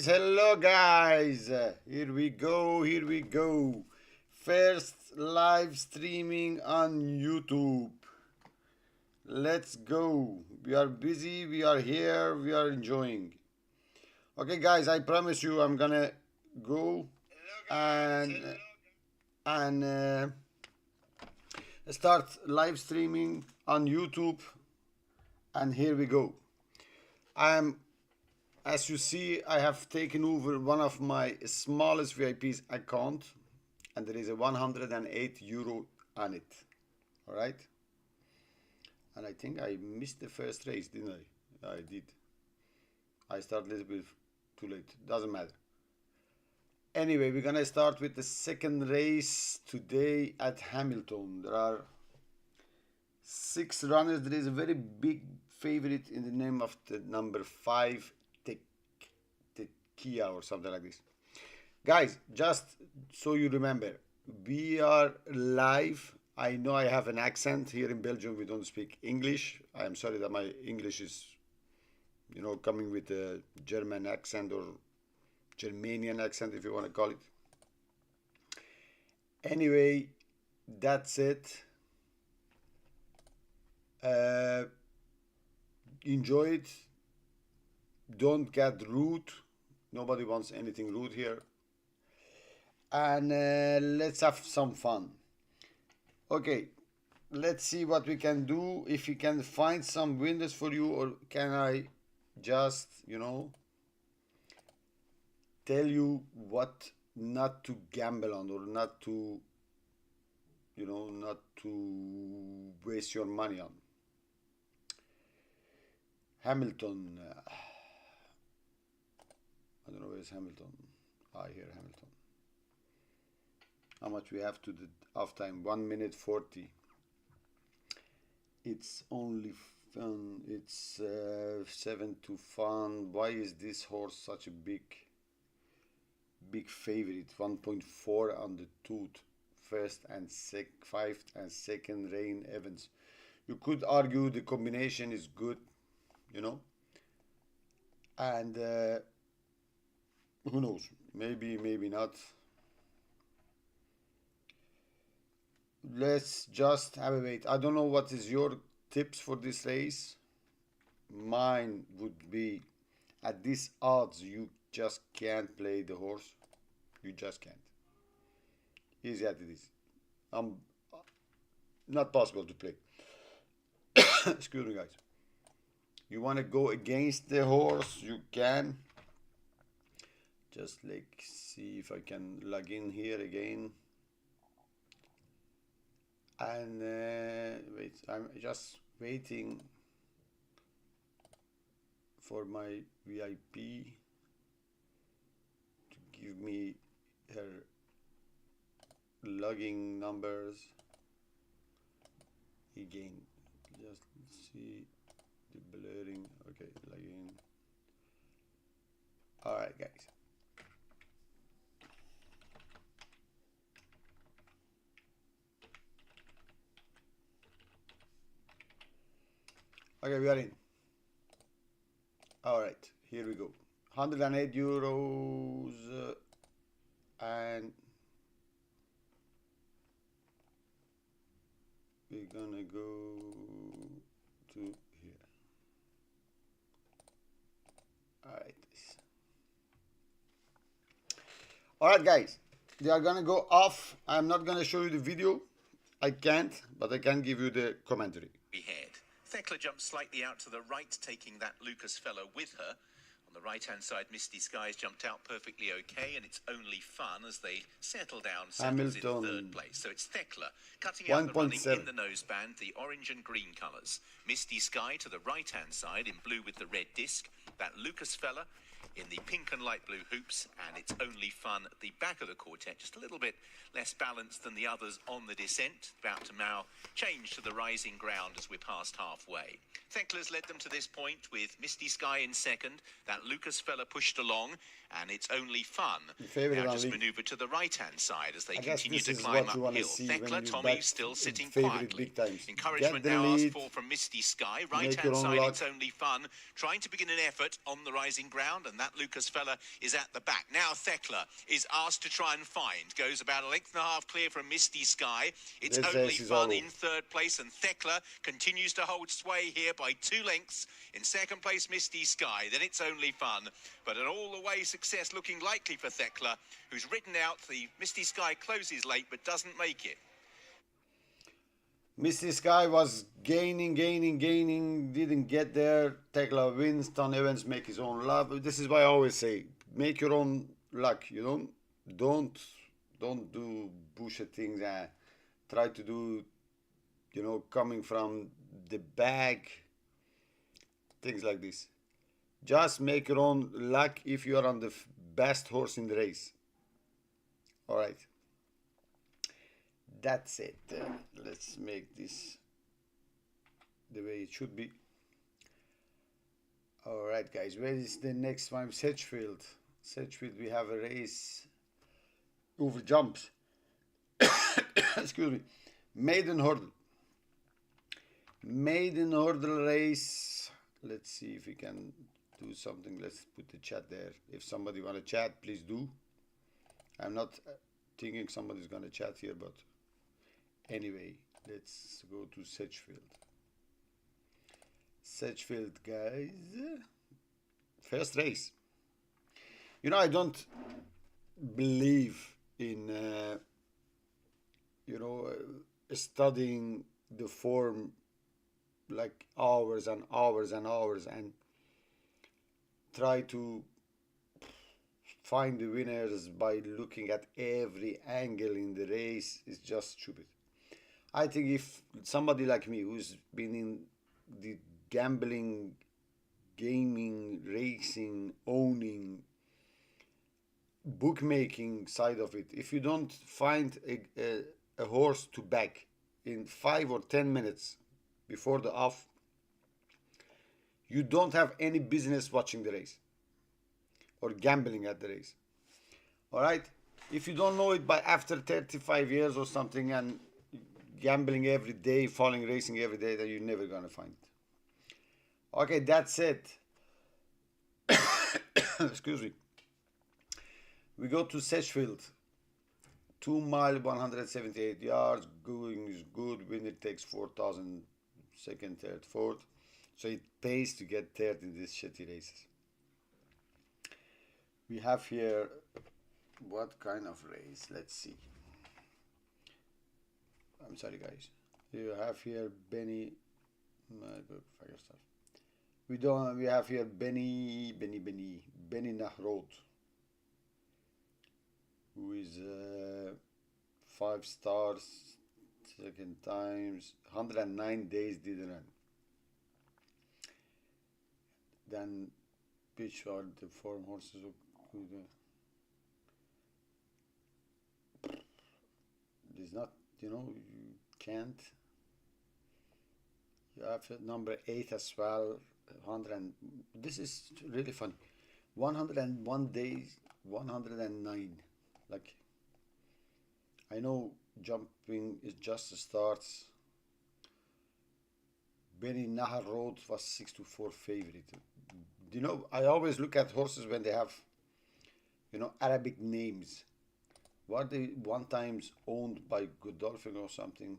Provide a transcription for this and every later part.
Hello guys, here we go. First live streaming on YouTube. Let's go. We are busy, we are here, we are enjoying. Okay guys, I promise you I'm gonna go and and start live streaming on YouTube, and here we go. As you see, I have taken over one of my smallest VIP's account, and there is a 108 euro on it. All right. And I think I missed the first race, didn't I? I did. I started a little bit too late. Doesn't matter. Anyway, we're gonna start with the second race today at Hamilton. There are 6 runners. There is a very big favorite in the name of the number 5, Tekia or something like this. Guys, just so you remember, we are live. I know I have an accent. Here in Belgium we don't speak English. I am sorry that my English is, coming with a German accent or Germanian accent, if you want to call it. Anyway, that's it. Enjoy it. Don't get rude. Nobody wants anything rude here. And let's have some fun. Okay, let's see what we can do. If we can find some winners for you, or can I just, tell you what not to gamble on, or not to, not to waste your money on. Hamilton. I don't know where's Hamilton. I hear Hamilton. How much we have to the off time? 1 minute 40. It's only fun. It's 7 to fun. Why is this horse such a big favorite? 1.4 on the tooth. First and 5th and 2nd Rain Evans. You could argue the combination is good, and who knows? Maybe not. Let's just have a wait. I don't know what is your tips for this race. Mine would be, at these odds, you just can't play the horse. You just can't. Easy as it is. Not possible to play. Excuse me, guys. You want to go against the horse, you can. Just see if I can log in here again. And wait, I'm just waiting for my VIP to give me her logging numbers again. Just see the blurring. Okay, login. All right, guys. Okay, we are in. All right, here we go. 108 euros, and we're gonna go to here. All right, guys, they are gonna go off. I'm not gonna show you the video. I can't, but I can give you the commentary. Head. Thekla jumped slightly out to the right, taking that Lucas fellow with her. On the right-hand side, Misty Skies jumped out perfectly okay, and it's only fun as they settle down, settles in 3rd place. So it's Thekla cutting out the running in the noseband, the orange and green colours. Misty Sky to the right-hand side in blue with the red disc. That Lucas fella in the pink and light blue hoops, and it's only fun at the back of the quartet, just a little bit less balanced than the others on the descent, about to now change to the rising ground as we're past halfway. Thekla's led them to this point with Misty Sky in 2nd, that Lucas fella pushed along, and it's only fun. Now just manoeuvre to the right-hand side as they continue to climb uphill. Thekla, Tommy still sitting quietly. Encouragement now asked for from Misty Sky. Right-hand side, it's only fun. Trying to begin an effort on the rising ground, and and that Lucas fella is at the back. Now Thekla is asked to try and find. Goes about a length and a half clear from Misty Sky. It's Only Fun in third place, and Thekla continues to hold sway here by 2 lengths. In second place, Misty Sky. Then It's Only Fun. But an all-the-way success looking likely for Thekla, who's ridden out. The Misty Sky closes late but doesn't make it. Misty Sky was gaining, didn't get there. Thekla wins, Tom Evans make his own luck. This is why I always say, make your own luck. You don't do bullshit things. Try to do, coming from the bag, things like this. Just make your own luck if you are on the best horse in the race. All right. That's it. Let's make this the way it should be. All right, guys. Where is the next one? Sedgefield. Sedgefield, we have a race over jumps. Excuse me. Maiden hurdle. Maiden hurdle race. Let's see if we can do something. Let's put the chat there. If somebody want to chat, please do. I'm not thinking somebody's going to chat here, but anyway, let's go to Sedgefield. Sedgefield, guys. First race. I don't believe in, studying the form like hours and hours and hours and try to find the winners by looking at every angle in the race. Is just stupid. I think if somebody like me who's been in the gambling, gaming, racing, owning, bookmaking side of it, if you don't find a horse to back in 5 or 10 minutes before the off, you don't have any business watching the race or gambling at the race. All right? If you don't know it by after 35 years or something and gambling every day, following racing every day, then you're never going to find it. Okay, that's it. Excuse me. We go to Sedgefield. 2 mile, 178 yards. Going is good. Winner takes 4,000, second, third, fourth. So it pays to get third in these shitty races. We have here, what kind of race? Let's see. I'm sorry, guys. You have here Benny. We have here Benny Nahrod, who is 5 stars, second times, 109 days didn't run. Then which are the form horses who could there's not, you can't. You have number 8 as well, 100. This is really funny. 101 days, 109. Like, I know jumping is just starts. Benny Nahar Road was 6-4 favorite. I always look at horses when they have, Arabic names. Were they one times owned by Godolphin or something?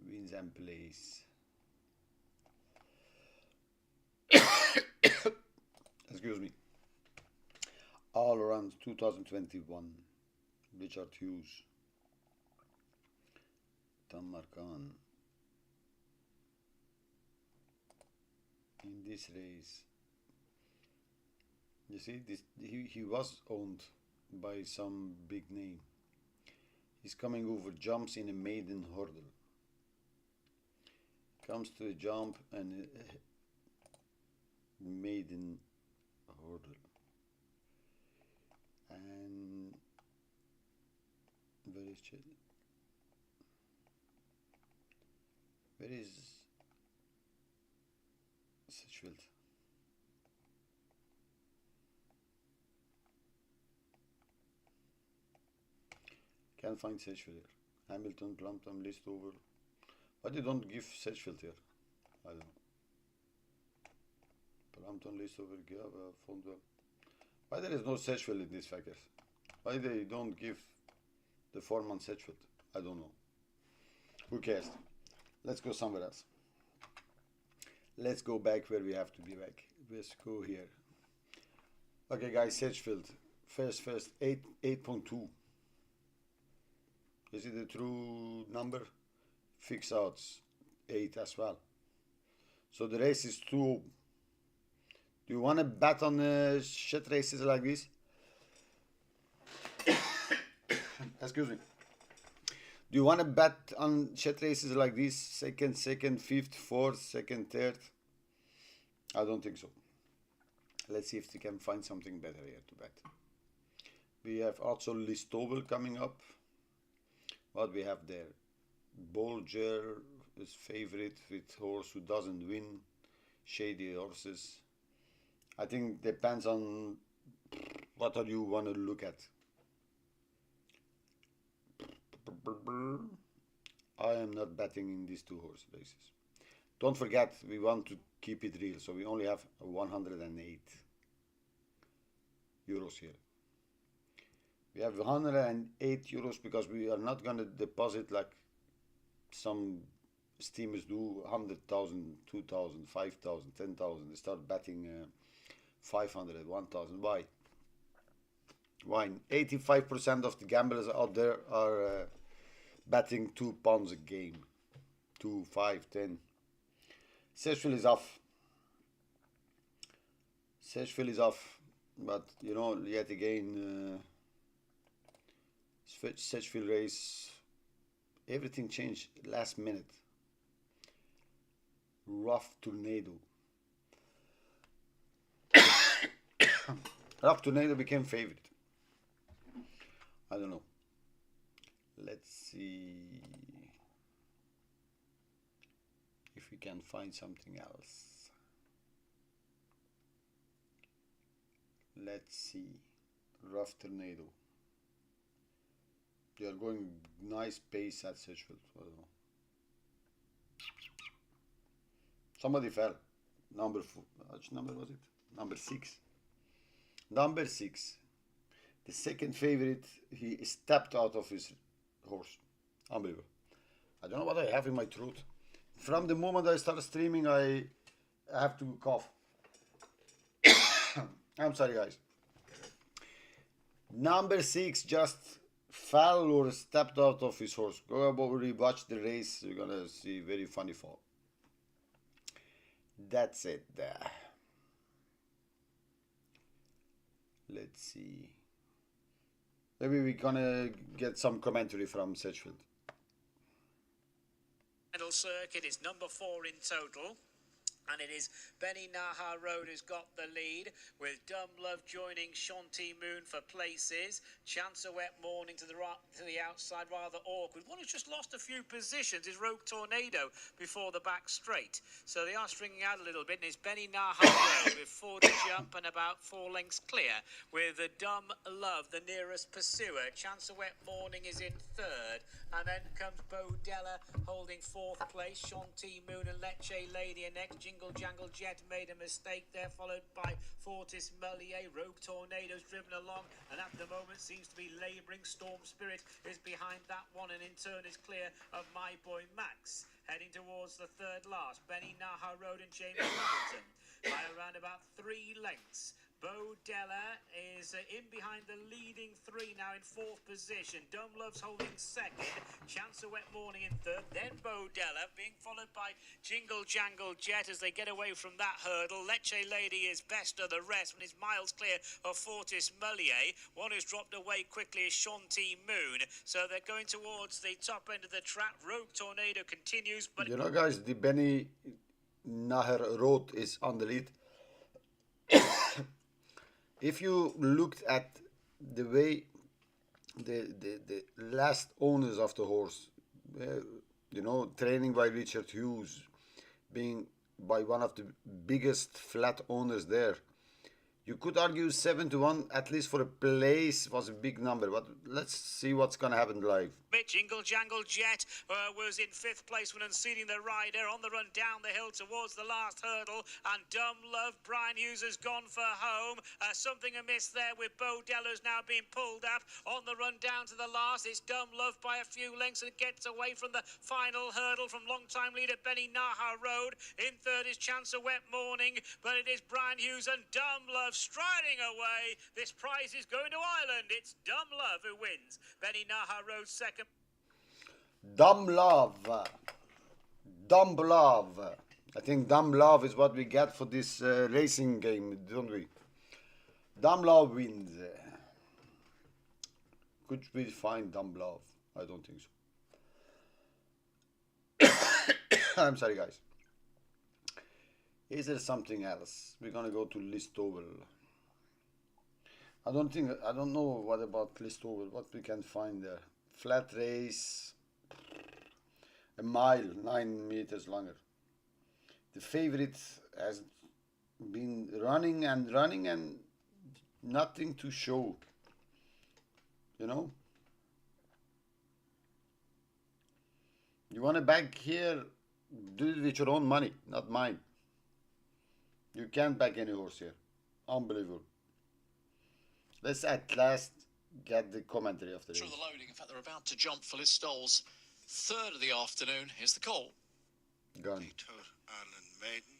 Wins and plays. Excuse me. All around 2021. Richard Hughes. Tammar Khan. In this race, you see, he was owned by some big name. He's coming over jumps in a maiden hurdle. Comes to a jump and a maiden hurdle. And where is it? Where is Sedgefield? Can't find Sedgefield here. Hamilton, Plumpton, Listover. Why they don't give Sedgefield here? I don't know. Hampton List over Gava, Fondwell. Why there is no Sedgefield in these figures? Why they don't give the foreman Sedgefield? I don't know. Who cares? Let's go somewhere else. Let's go back where we have to be back. Let's go here. Okay, guys, Sedgefield. First, 8.2. Is it a true number? Fix odds 8 as well. So the race is 2. Do you want to bet on shit races like this? Excuse me. Do you want to bet on shit races like this? Second, fifth, fourth, second, third? I don't think so. Let's see if we can find something better here to bet. We have also Listowel coming up. What we have there? Bolger is favorite with horse who doesn't win. Shady horses. I think depends on what are you want to look at. I am not betting in these 2 horse races. Don't forget, we want to keep it real, so we only have 108 euros here. We have 108 euros because we are not going to deposit like some steamers do, 100,000, 2,000, 5,000, 10,000. They start betting 500, 1,000. Why? Why? 85% of the gamblers out there are betting £2 a game. 2, 5, 10. Sedgefield is off. Sedgefield is off. But, you know, yet again, Sedgefield race, everything changed last minute. Rough Tornado. Rough Tornado became favorite. I don't know. Let's see if we can find something else. Let's see. Rough Tornado. They are going nice pace at Sedgefield. I don't know. Somebody fell. Number 4. Which number was it? Number 6. Number 6. The second favorite, he stepped out of his horse. Unbelievable. I don't know what I have in my throat. From the moment I started streaming, I have to cough. I'm sorry, guys. Number 6 just fell or stepped out of his horse. Go over, rewatch the race. You're gonna see very funny fall. That's it there. Let's see. Maybe we're gonna get some commentary from Sedgefield. Medal circuit is number 4 in total. And it is Benny Naha Road who's got the lead, with Dumb Love joining Shanti Moon for places. Chance of Wet Morning to the outside, rather awkward. One who's just lost a few positions is Rogue Tornado before the back straight. So they are stringing out a little bit, and it's Benny Naha Road with 4 to jump and about 4 lengths clear, with Dumb Love the nearest pursuer. Chance of Wet Morning is in 3rd, and then comes Bodella holding 4th place. Shanti Moon and Lecce Lady are next. Jingle Jangle Jet made a mistake there, followed by Fortis Mullier. Rogue Tornado's driven along, and at the moment seems to be labouring. Storm Spirit is behind that one, and in turn is clear of My Boy Max. Heading towards the 3rd last, Benny Naha Road and James Hamilton by around about 3 lengths. Bodella is in behind the leading 3 now in 4th position. Dumb Love's holding 2nd. Chance of Wet Morning in 3rd. Then Bodella being followed by Jingle Jangle Jet as they get away from that hurdle. Lecce Lady is best of the rest and is miles clear of Fortis Mullier. One who's dropped away quickly is Shanti Moon. So they're going towards the top end of the track. Rogue Tornado continues. But you know, guys, the Benny Naha Road is on the lead. If you looked at the way the last owners of the horse, you know, training by Richard Hughes, being by one of the biggest flat owners there, you could argue 7 to 1 at least for a place was a big number. But let's see what's gonna happen live. bit. Jingle Jangle Jet was in 5th place when unseating the rider on the run down the hill towards the last hurdle. And Dumb Love, Brian Hughes has gone for home. Something amiss there with Bo Deller's now being pulled up on the run down to the last. It's Dumb Love by a few lengths and gets away from the final hurdle from long-time leader Benny Naha Road. In 3rd is Chance of Wet Morning, but it is Brian Hughes and Dumb Love striding away. This prize is going to Ireland. It's Dumb Love who wins. Benny Naha Road 2nd. Dumb Love. Dumb Love. I think Dumb Love is what we get for this racing game, don't we? Dumb Love wins. Could we find Dumb Love? I don't think so. I'm sorry, guys. Is there something else? We're gonna go to Listowel. I don't know what about Listowel, what we can find there. Flat race, a mile, 9 meters longer. The favorite has been running and nothing to show, you know. You want to back here, do it with your own money, not mine. You can't back any horse here. Unbelievable. Let's at last get the commentary of the race. Through the loading, in fact, they're about to jump for Listowel's 3rd of the afternoon. Here's the call. Gone. Ireland Maiden,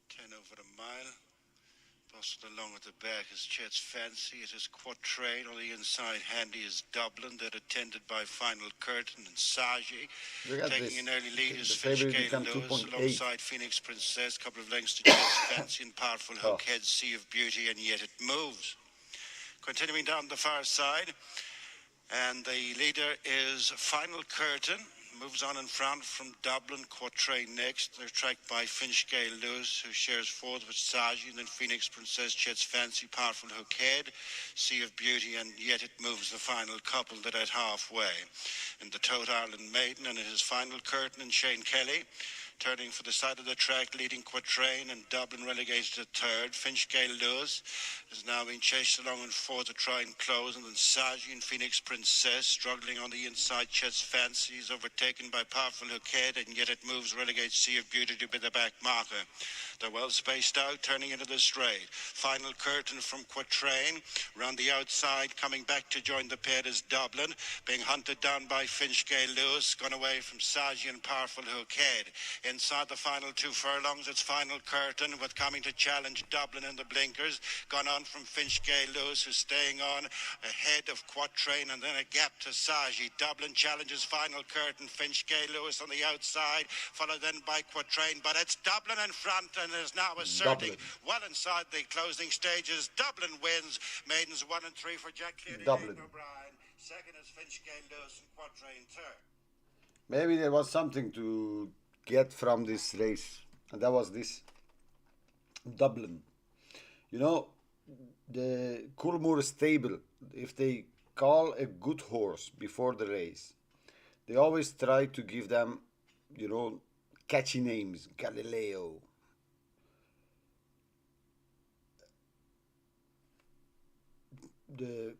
10 over a mile. Bustled along at the back is Chet's Fancy. It is Quatrain. On the inside, handy is Dublin. They're attended by Final Curtain and Saji. Taking an early lead is Fishgale Lewis alongside Phoenix Princess. Couple of lengths to Chet's Fancy and Powerful Hookhead, Sea of Beauty, and Yet It Moves. Continuing down the far side, and the leader is Final Curtain. Moves on in front from Dublin, Quatrain next. They're tracked by Finchgale Lewis, who shares 4th with Saji, and then Phoenix Princess, Chet's Fancy, Powerful Hookhead, Sea of Beauty, and Yet It Moves, the final couple that at halfway. In the Tote Ireland Maiden, and it is Final Curtain and Shane Kelly. Turning for the side of the track, leading Quatrain, and Dublin relegated to 3rd. Finchgale Lewis is now being chased along in 4th to try and close, and then Saji and Phoenix Princess struggling on the inside. Chet's Fancy is overtaken by Powerful Hookhead, and Yet It Moves relegates Sea of Beauty to be the back marker. They're well spaced out, turning into the straight. Final Curtain from Quatrain. Round the outside, coming back to join the pair is Dublin, being hunted down by Finchgale Lewis, gone away from Saji and Powerful Hookhead. Inside the final 2 furlongs, it's Final Curtain, with coming to challenge Dublin in the blinkers. Gone on from Finchgale Lewis, who's staying on ahead of Quatrain, and then a gap to Saji. Dublin challenges Final Curtain. Finchgale Lewis on the outside, followed then by Quatrain, but it's Dublin in front, and is now asserting well inside the closing stages. Dublin wins. Maidens 1 and 3 for Jack Cleary, O'Brien. 2nd is Finchgale Lewis, and Quatrain 3rd. Maybe there was something to get from this race, and that was this. Dublin. You know, the Coolmore stable, if they call a good horse before the race, they always try to give them, you know, catchy names. Galileo, the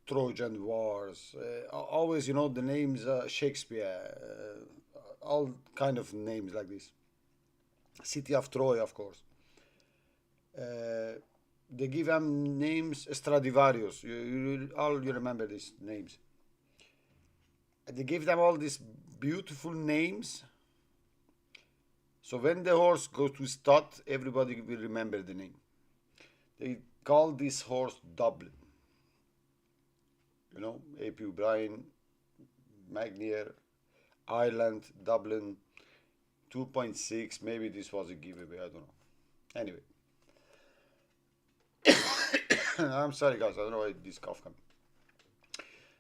Trojan Wars, always, you know, the names, Shakespeare, all kind of names like this. City of Troy, of course. They give them names, Stradivarius, you remember these names. They give them all these beautiful names, so when the horse goes to stud, everybody will remember the name. They call this horse Dublin. You know, A.P. O'Brien, Magnier, Ireland, Dublin, 2.6. Maybe this was a giveaway, I don't know. Anyway. I'm sorry, guys, I don't know why this cough coming.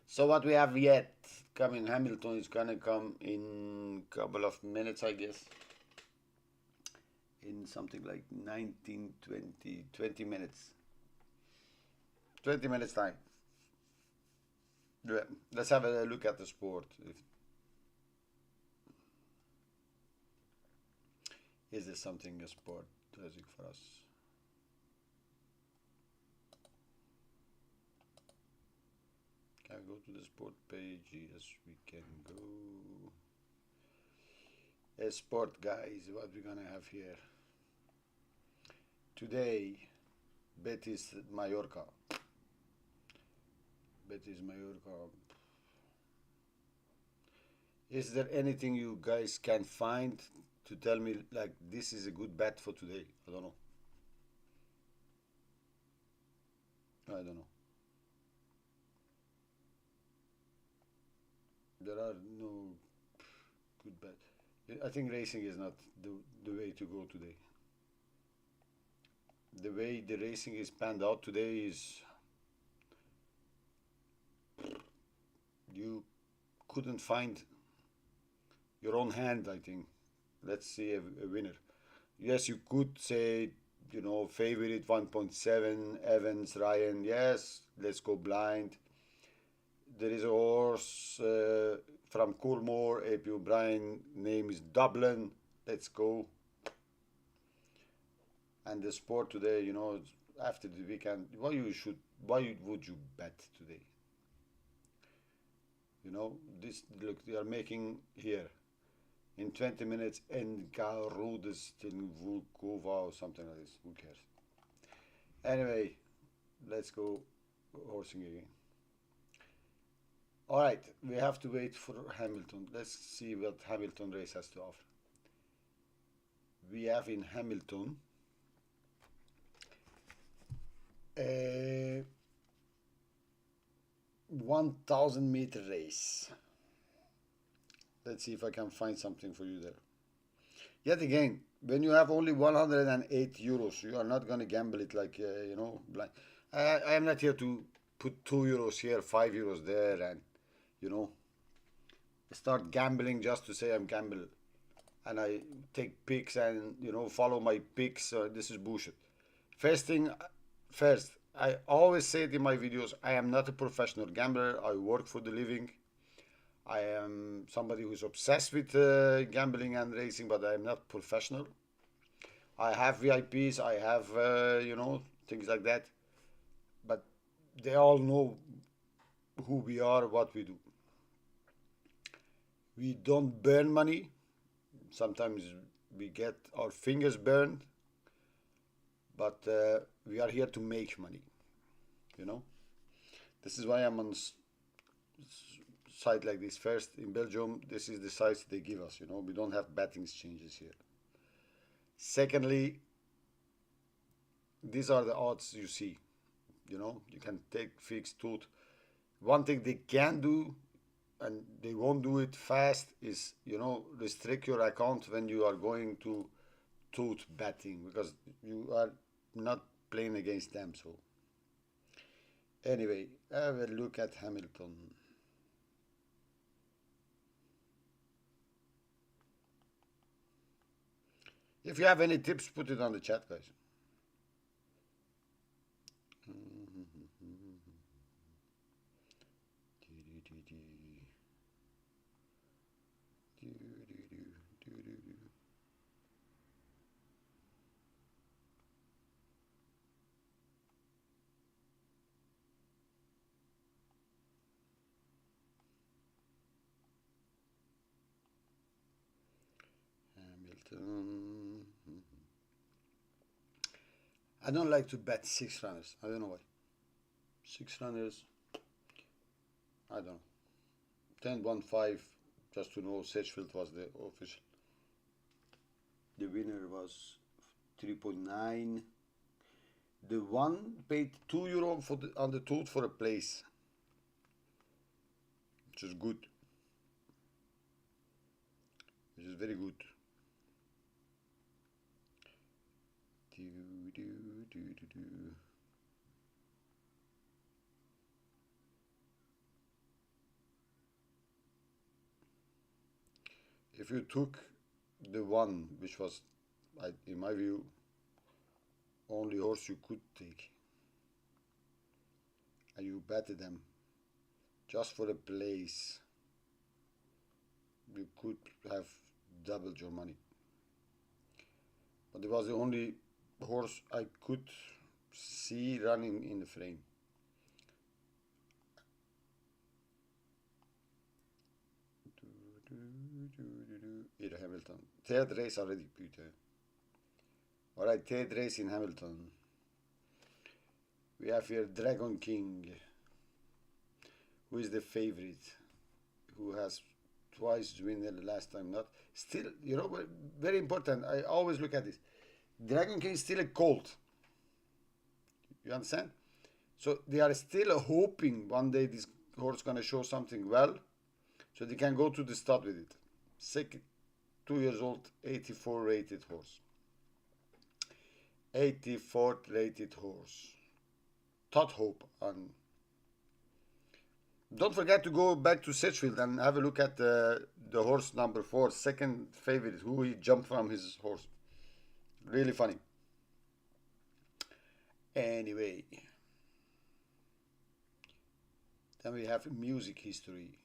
So what we have yet coming, Hamilton is gonna come in a couple of minutes, I guess. In something like 19, 20 minutes. 20 minutes time. Yeah. Let's have a look at the sport. Is there something a sport music for us? Go to the sport page. Yes, we can go. Sport, guys. What we're gonna have here today? Betis Mallorca. Betis Mallorca. Is there anything you guys can find to tell me like this is a good bet for today? I don't know. I don't know. There are no good bet. I think racing is not the way to go today. The way the racing is panned out today is you couldn't find your own hand, I think. Let's see a winner. Yes, you could say, you know, favorite 1.7, Evans, Ryan. Yes, let's go blind. There is a horse from Coolmore, AP O'Brien, name is Dublin. Let's go. And the sport today, you know, after the weekend, why would you bet today? You know, this, look, they are making here in 20 minutes Enkarudes Vukova or something like this. Who cares? Anyway, let's go horsing again. All right, we have to wait for Hamilton. Let's see what Hamilton race has to offer. We have in Hamilton a 1,000-meter race. Let's see if I can find something for you there. Yet again, when you have only 108 euros, you are not going to gamble it like, you know, blind. I am not here to put 2 euros here, 5 euros there, and, you know, start gambling just to say I'm gamble. And I take picks and, you know, follow my picks. This is bullshit. First, I always say it in my videos, I am not a professional gambler. I work for the living. I am somebody who's obsessed with gambling and racing, but I am not professional. I have VIPs, I have, you know, things like that. But they all know who we are, what we do. We don't burn money. Sometimes we get our fingers burned. But we are here to make money, you know. This is why I'm on site like this. First, in Belgium, this is the sites they give us, you know. We don't have betting exchanges here. Secondly, these are the odds you see, you know. You can take fixed tooth. One thing they can do, and they won't do it fast, is, you know, restrict your account when you are going to tooth betting, because you are not playing against them. So anyway, have a look at Hamilton. If you have any tips, put it on the chat, guys. I don't like to bet 6 runners. I don't know why. 6 runners, I don't know. 10-1-5, just to know Sedgefield was the official. The winner was 3.9. The one paid €2 for on the tooth for a place, which is good. Which is very good. If you took the one which was, in my view, only horse you could take, and you betted them just for a place, you could have doubled your money. But it was the only horse I could see running in the frame. Here, Hamilton. Third race already, Peter. Alright, third race in Hamilton. We have here Dragon King, who is the favorite, who has twice won the last time not. Still, you know, very important. I always look at this. Dragon King is still a colt. You understand? So they are still hoping one day this horse gonna show something well, so they can go to the stud with it. Second, 2 years old, 84 rated horse. 84th rated horse. Todd Hope. And don't forget to go back to Sedgefield and have a look at the horse number 4, second favorite, who he jumped from his horse. Really funny. Anyway, then we have music history.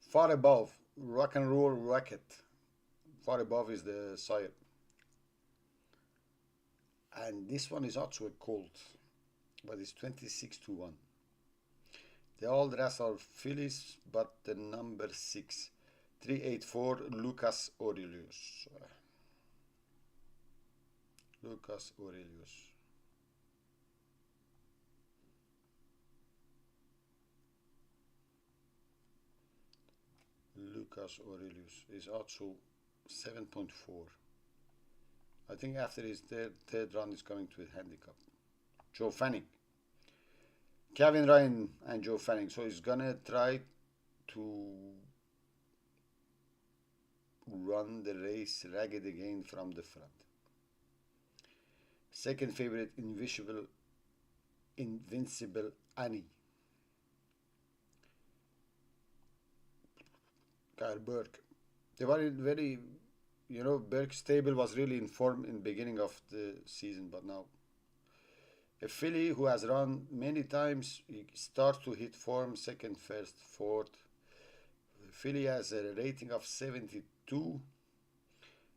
Far Above, Rock and Roll Rocket. Far Above is the sire. And this one is also a colt, but it's 26-1. All the rest are fillies, but the number 6, 384, Lucas Aurelius. Lucas Aurelius. Lucas Aurelius is also 7.4. I think after his third run is coming to a handicap. Joe Fanning. Kevin Ryan and Joe Fanning. So he's gonna try to run the race ragged again from the front. Second favorite, Invincible Annie. Kyle Burke. They were very, you know, Burke's stable was really in form in the beginning of the season, but now a filly who has run many times, he starts to hit form, second, first, fourth. The filly has a rating of 72,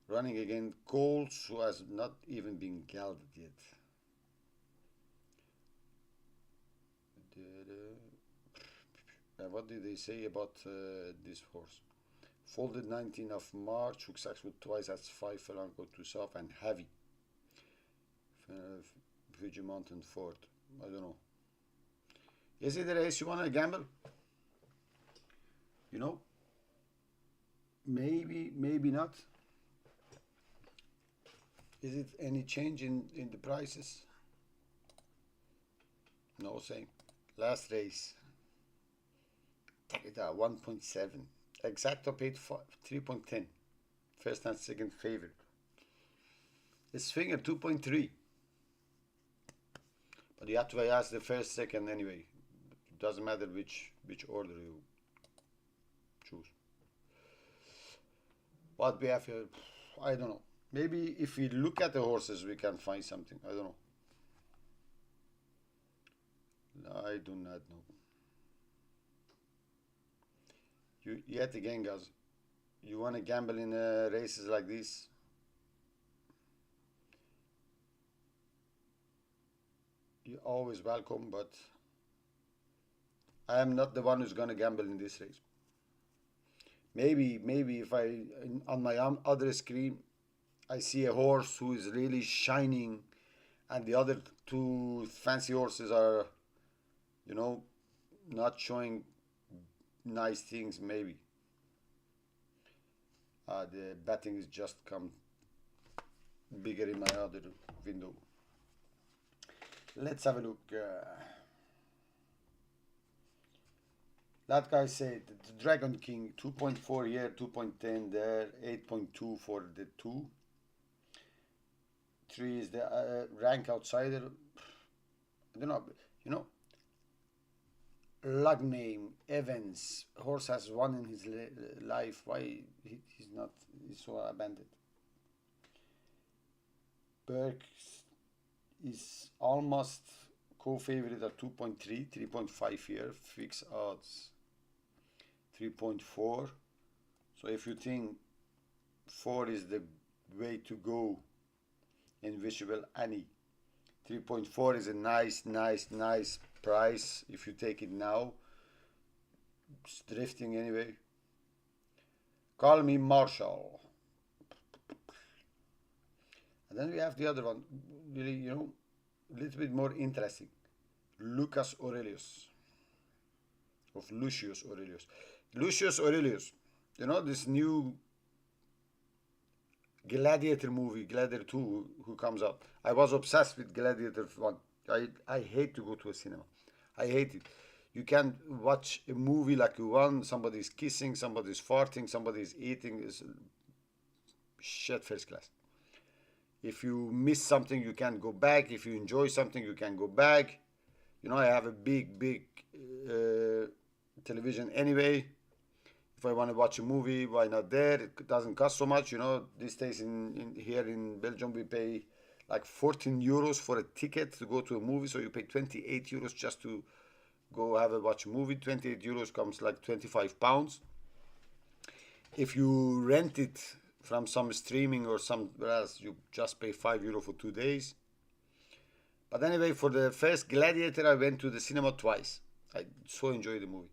running against Coles, who has not even been gelded yet. What did they say about this horse? Folded 19th of March, Hook Saxwood twice, that's 5 furlong, go to south, and heavy. Fuji Mountain Fort. I don't know. Is it a race you want to gamble? You know? Maybe, maybe not. Is it any change in the prices? No, same. Last race. Take it out, 1.7. Exacto paid 3.10. First and second favorite. The Swinger 2.3. But you have to ask the first, second anyway. It doesn't matter which order you choose. What we have here, I don't know. Maybe if we look at the horses, we can find something. I don't know. I do not know. Yet again, guys, you want to gamble in races like this? You're always welcome, but I am not the one who's going to gamble in this race. Maybe if I, on my other screen, I see a horse who is really shining and the other two fancy horses are, you know, not showing nice things, maybe. The betting is just come bigger in my other window. Let's have a look. That guy said the Dragon King 2.4 here, 2.10 there, 8.2 for the 2. 3 is the rank outsider. I don't know, you know. Lug name Evans. Horse has won in his life. Why he's not? He's so abandoned. Burke is almost co-favorite at 2.3, 3.5 here. Fixed odds 3.4. So if you think 4 is the way to go, Invisible Annie, 3.4 is a nice price if you take it now. It's drifting anyway. Call Me Marshall. And then we have the other one, really, you know, a little bit more interesting. Lucas Aurelius. Of Lucius Aurelius. Lucius Aurelius. You know, this new Gladiator movie, Gladiator 2, who comes out. I was obsessed with Gladiator 1. I hate to go to a cinema. I hate it. You can watch a movie like one, somebody's kissing, somebody's farting, somebody's eating. It's shit first class. If you miss something, you can go back. If you enjoy something, you can go back. You know, I have a big television anyway. If I want to watch a movie, why not there? It doesn't cost so much. You know, these days here in Belgium, we pay like 14 euros for a ticket to go to a movie. So you pay 28 euros just to go watch a movie. 28 euros comes like 25 pounds. If you rent it from some streaming or somewhere else, you just pay 5 euro for 2 days. But anyway, for the first Gladiator, I went to the cinema twice. I so enjoyed the movie.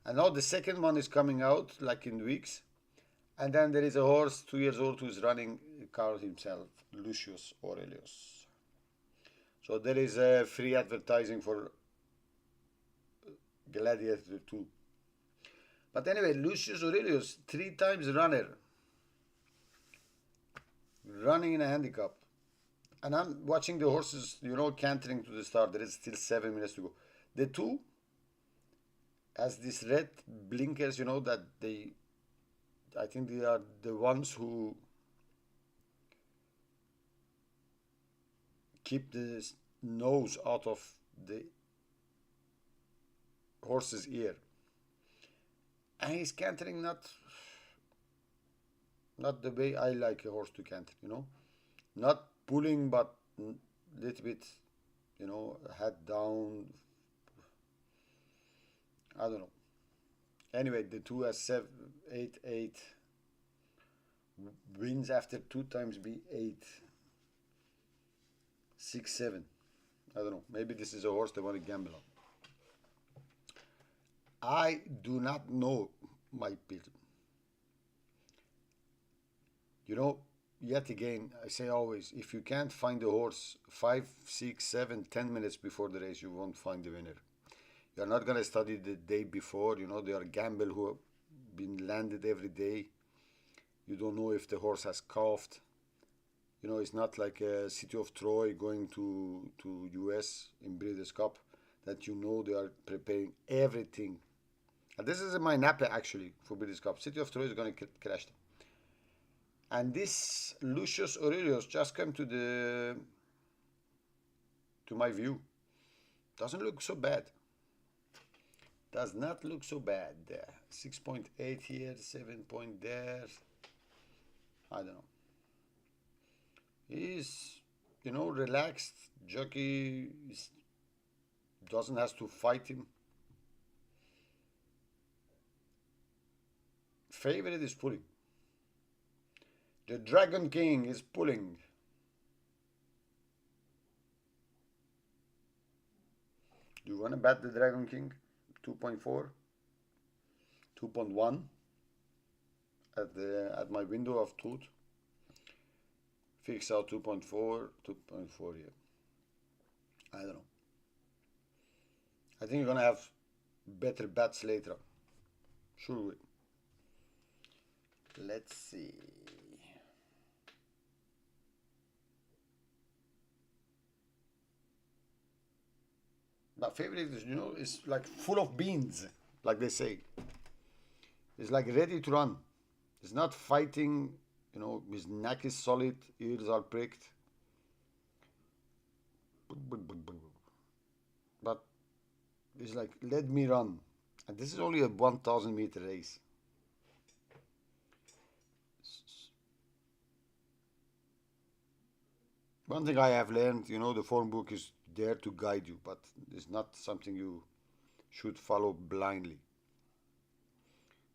And now the second one is coming out like in weeks. And then there is a horse 2 years old who's running a car himself, Lucius Aurelius. So there is a free advertising for Gladiator 2. But anyway, Lucius Aurelius, 3 times runner, running in a handicap. And I'm watching the horses, you know, cantering to the start. There is still 7 minutes to go. The 2 has these red blinkers, you know, that I think they are the ones who keep the nose out of the horse's ear. And he's cantering not the way I like a horse to canter, you know. Not pulling, but a little bit, you know, head down. I don't know. Anyway, the 2 has 8 wins after 2 times B8. 6, 7. I don't know. Maybe this is a horse they want to gamble on. I do not know, my people. You know, yet again, I say always, if you can't find a horse 5, 6, 7, 10 minutes before the race, you won't find the winner. You're not going to study the day before. You know, there are gamble who have been landed every day. You don't know if the horse has coughed. You know, it's not like a City of Troy going to US in Breeders' Cup that you know they are preparing everything. And this is my Napa actually for Breeders' Cup. City of Troy is going to crash them. And this Lucius Aurelius just came to my view. Doesn't look so bad. Does not look so bad. 6.8 here, 7 point there. I don't know. He's, you know, relaxed. Jockey doesn't have to fight him. Favorite is pulling. The Dragon King is pulling. Do you want to bet the Dragon King? 2.4, 2.1 at my window of truth. Fix out 2.4, 2.4 here. I don't know. I think you're gonna have better bets later. Sure will. Let's see. My favorite is, you know, is like full of beans, like they say. It's like ready to run. It's not fighting, you know, his neck is solid, ears are pricked. But it's like, let me run. And this is only a 1,000 meter race. One thing I have learned, you know, the form book is there to guide you, but it's not something you should follow blindly.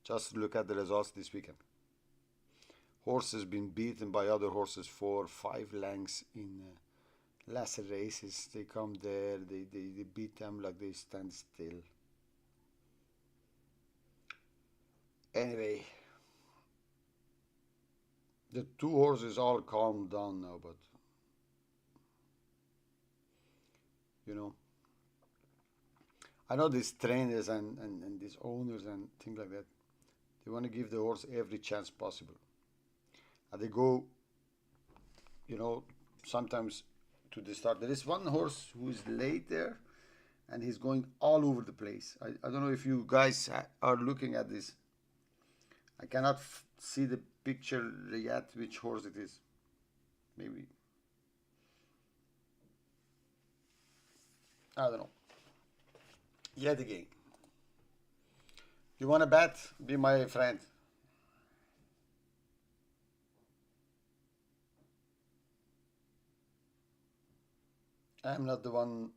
Just look at the results this weekend. Horses been beaten by other horses 4, 5 lengths in lesser races. They come there, they beat them like they stand still. Anyway, The two horses all calmed down now, but you know, I know these trainers and these owners and things like that, they want to give the horse every chance possible. And they go, you know, sometimes to the start. There is one horse who is late there and he's going all over the place. I don't know if you guys are looking at this. I cannot see the picture yet which horse it is. Maybe. I don't know. Yet again. You want to bet? Be my friend. I'm not the one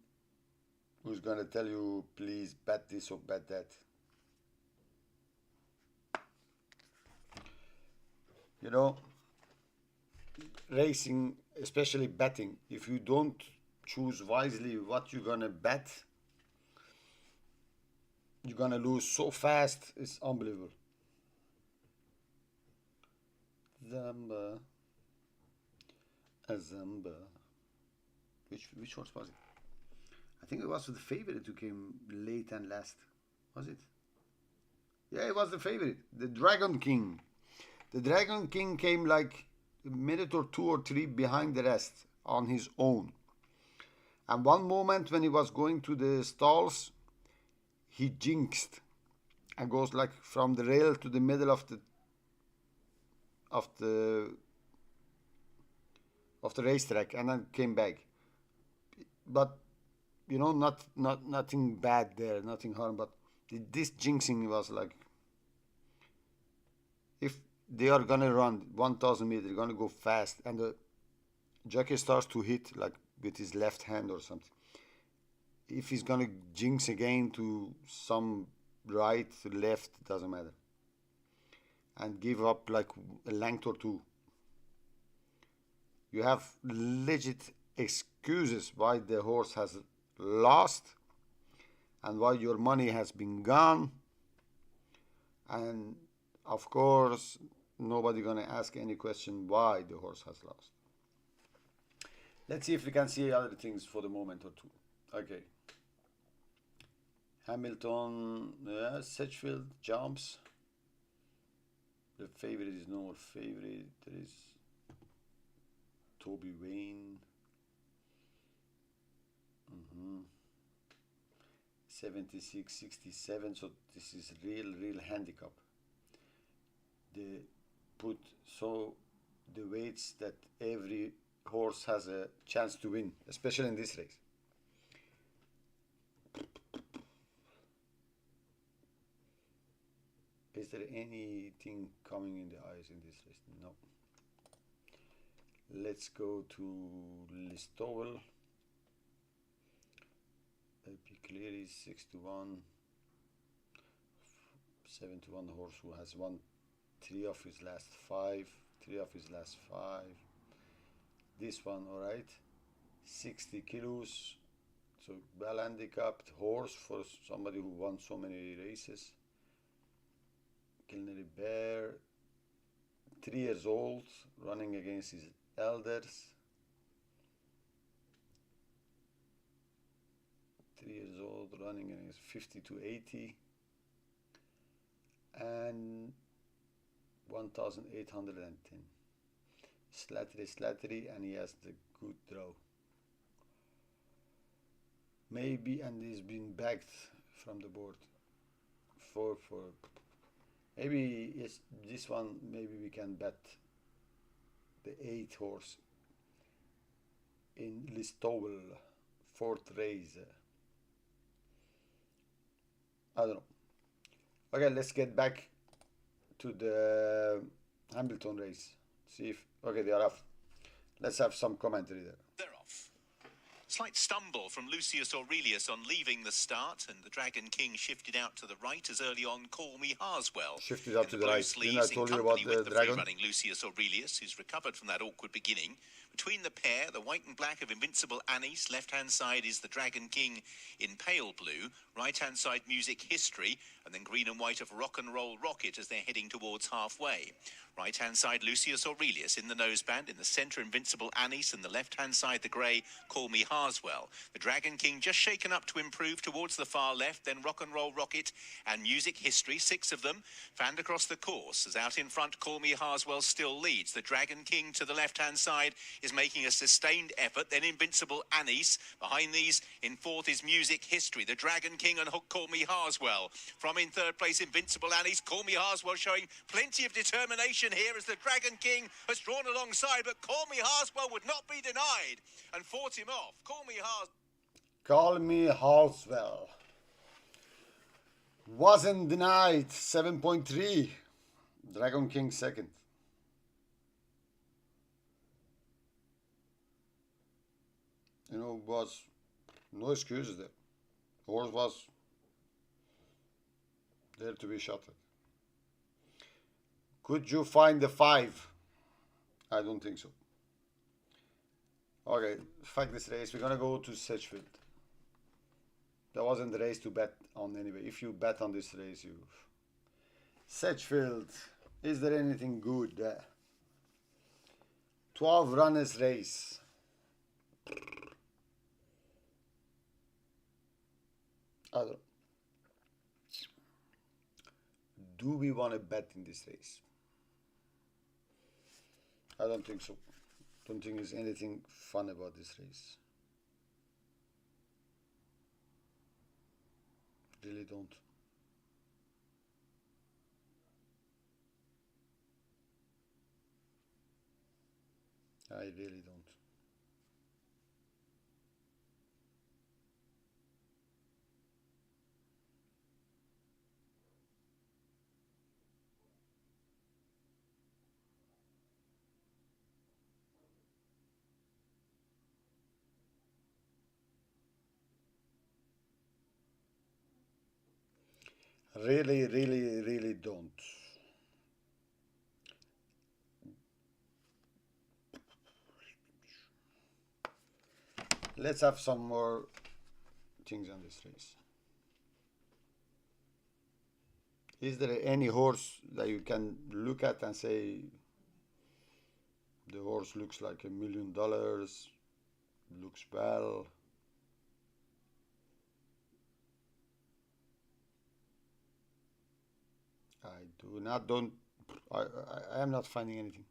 who's going to tell you, please bet this or bet that. You know, racing, especially betting, if you don't choose wisely what you're going to bet, you're going to lose so fast, it's unbelievable. Zamba. Zamba. Which horse was it? I think it was the favorite who came late and last. Was it? Yeah, it was the favorite. The Dragon King. The Dragon King came like a minute or two or three behind the rest on his own. And one moment when he was going to the stalls, he jinxed and goes like from the rail to the middle of the racetrack and then came back. But you know, nothing bad there, nothing harm. But this jinxing was like, if they are gonna run 1,000 meters, they're gonna go fast, and the jockey starts to hit like with his left hand or something. If he's gonna jinx again to some right, left, doesn't matter, and give up like a length or two, you have legit excuses why the horse has lost and why your money has been gone. And of course, nobody gonna ask any question why the horse has lost. Let's see if we can see other things for the moment or two. Okay. Hamilton, Sedgefield jumps. The favorite is no more favorite. There is Toby Wayne. 76-67, so this is real handicap. They put so the weights that every horse has a chance to win, especially in this race. Is there anything coming in the eyes in this race? No. Let's go to Listowel. Piclery 6-1, 7-1 horse who has won 3 of his last 5. This one, all right, 60 kilos, so well handicapped horse for somebody who won so many races. Kilnary Bear, 3 years old, running against his elders. 3 years old, running against 50-80, and 1,810. Slattery, and he has the good draw. Maybe, and he's been backed from the board. For maybe yes, this one. Maybe we can bet the 8 horse in Listowel, 4th race. I don't know. Okay, let's get back to the Hamilton race. See if, okay, they are off. Let's have some commentary there. They're off. Slight stumble from Lucius Aurelius on leaving the start, and the Dragon King shifted out to the right as early on Call Me Harswell. Shifted out to the blue right. Didn't I sleeves, told in you about company with the the dragon? free-running Lucius Aurelius, who's recovered from that awkward beginning. Between the pair, the white and black of Invincible Anise, left-hand side is the Dragon King in pale blue, right-hand side Music History, and then green and white of Rock and Roll Rocket as they're heading towards halfway. Right-hand side Lucius Aurelius in the noseband, in the centre Invincible Anise, and the left-hand side the grey Call Me Harswell. The Dragon King just shaken up to improve towards the far left, then Rock and Roll Rocket and Music History, 6 of them, fanned across the course. As out in front, Call Me Harswell still leads. The Dragon King to the left-hand side is making a sustained effort, then Invincible Anise. Behind these, in fourth, is Music History. The Dragon King and Call Me Harswell. From in third place, Invincible Anise. Call Me Harswell showing plenty of determination here as the Dragon King has drawn alongside, but Call Me Harswell would not be denied and fought him off. Call Me Harswell wasn't denied. 7.3. Dragon King second. You know, was no excuses there. Horse was there to be shot at. Could you find the 5? I don't think so. Okay, fuck this race. We're gonna go to Sedgefield. That wasn't the race to bet on anyway. If you bet on this race, you... Sedgefield. Is there anything good there? 12 runners race. I don't know. Do we want to bet in this race? I don't think so. Don't think there's anything fun about this race. Really don't. I really don't. Really don't. Let's have some more things on this race. Is there any horse that you can look at and say the horse looks like $1 million, looks well? I am not finding anything.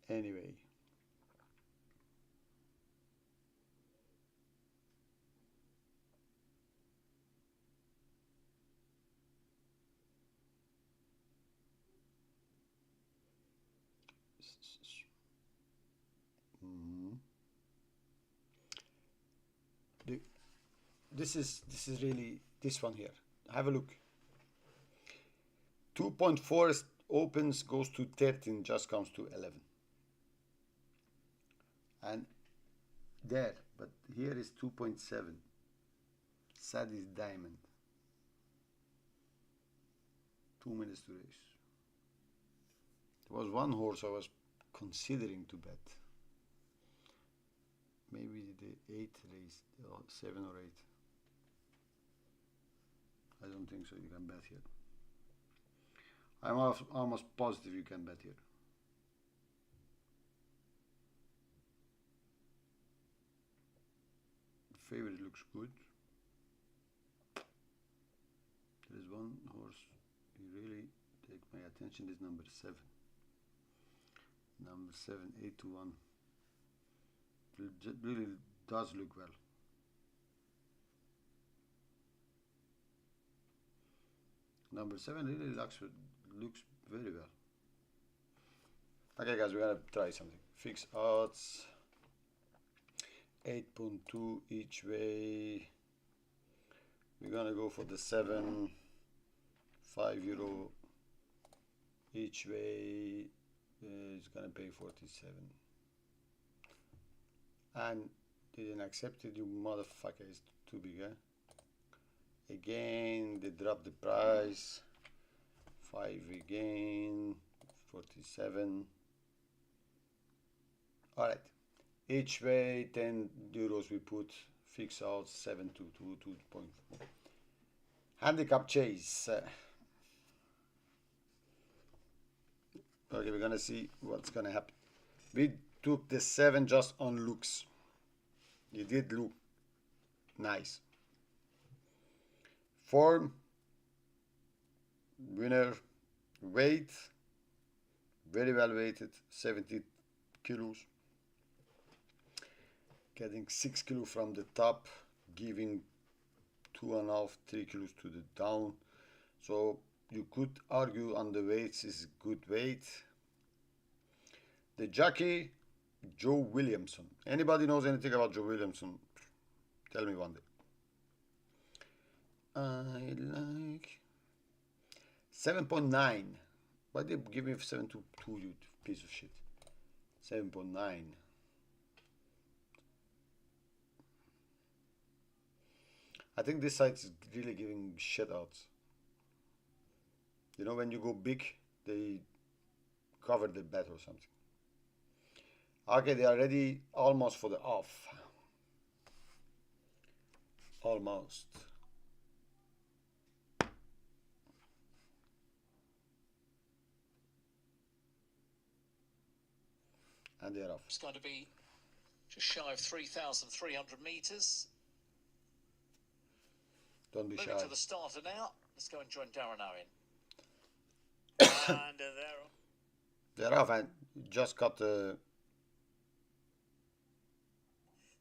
Anyway. This is really this one here. Have a look. 2.4 opens, goes to 13, just comes to 11. And there, but here is 2.7. Sad is diamond. 2 minutes to race. There was one horse I was considering to bet. Maybe the 8th race, or 7 or 8. I don't think so. You can bet here. I'm almost positive you can bet here. The favorite looks good. There is one horse you really take my attention. Is number 7. Number 7, 8 to 1. It really does look well. Number 7 really looks very well. Okay guys, we're gonna try something. Fixed odds 8.2 each way. we're gonna go for the 7, €5 each way. It's gonna pay 47. And didn't accept it, you motherfucker, it's too big, eh? Again, they dropped the price. 5 again, 47. Alright, each way €10 we put, fix out 722.2. Handicap chase. Okay, we're gonna see what's gonna happen. We took the 7 just on looks. It did look nice. Form, winner, weight, very well weighted, 70 kilos. Getting 6 kilos from the top, giving 2.5, 3 kilos to the down. So you could argue on the weights is good weight. The jockey, Joe Williamson. Anybody knows anything about Joe Williamson? Tell me one day. I like 7.9. Why they give me 7.2, you piece of shit? 7.9. I think this site is really giving shit out. You know, when you go big, they cover the bet or something. Okay, they are ready almost for the off. Almost. And they're off. It's going to be just shy of 3,300 metres. Don't be shy. Moving to the starter now. Let's go and join Darren Owen. And they're off and just got the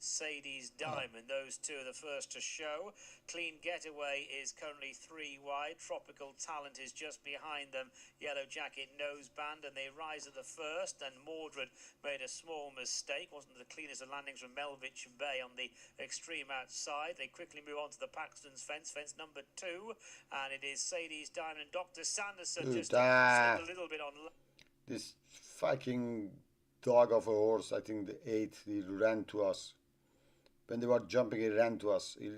Sadie's Diamond, those two are the first to show. Clean Getaway is currently 3 wide. Tropical Talent is just behind them. Yellow Jacket Noseband, and they rise at the first. And Mordred made a small mistake. Wasn't the cleanest of landings from Melvich Bay on the extreme outside. They quickly move on to the Paxton's fence number 2. And it is Sadie's Diamond and Dr. Sanderson just a little bit on. This fucking dog of a horse, I think the 8, he ran to us. When they were jumping, he ran to us. He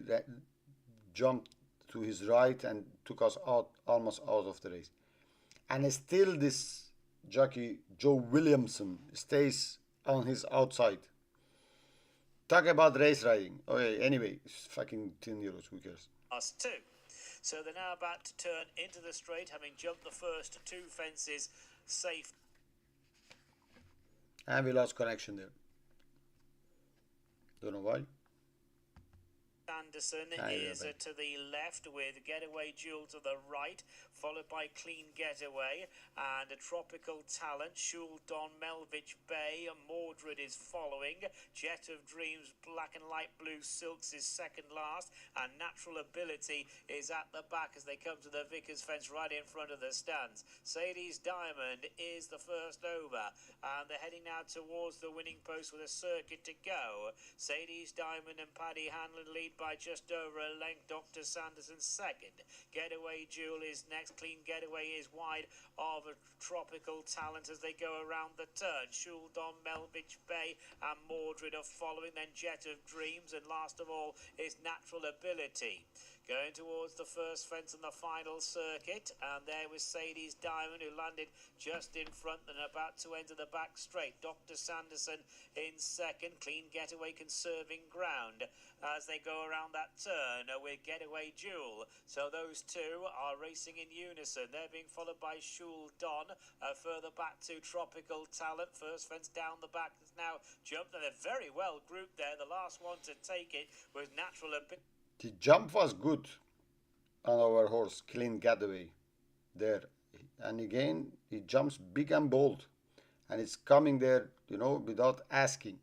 jumped to his right and took us out, almost out of the race. And still this jockey, Joe Williamson, stays on his outside. Talk about race riding. Okay, anyway, it's fucking €10, who cares? Us 2. So they're now about to turn into the straight, having jumped the first 2 fences safe. And we lost connection there. Don't know why. Sanderson is to the left with Getaway Jewel to the right, followed by Clean Getaway and a Tropical Talent. Shul Don, Melvich Bay, Mordred is following. Jet of Dreams, Black and Light Blue Silks is second last, and Natural Ability is at the back as they come to the Vickers fence right in front of the stands. Sadie's Diamond is the first over, and they're heading now towards the winning post with a circuit to go. Sadie's Diamond and Paddy Hanlon lead by just over a length. Dr. Sanderson second. Getaway Jewel is next. Clean Getaway is wide of a Tropical Talent as they go around the turn. Shul Don, Melvich Bay and Mordred are following. Then Jet of Dreams, and last of all is Natural Ability. Going towards the first fence on the final circuit, and there was Sadie's Diamond, who landed just in front and about to enter the back straight. Dr. Sanderson in second. Clean Getaway conserving ground as they go around that turn with Getaway Jewel. So those two are racing in unison. They're being followed by Shul Don. Further back to Tropical Talent. First fence down the back is now jumped, and they're very well grouped there. The last one to take it was Natural Ability. The jump was good on our horse, Clean Getaway, there. And again, he jumps big and bold. And it's coming there, you know, without asking.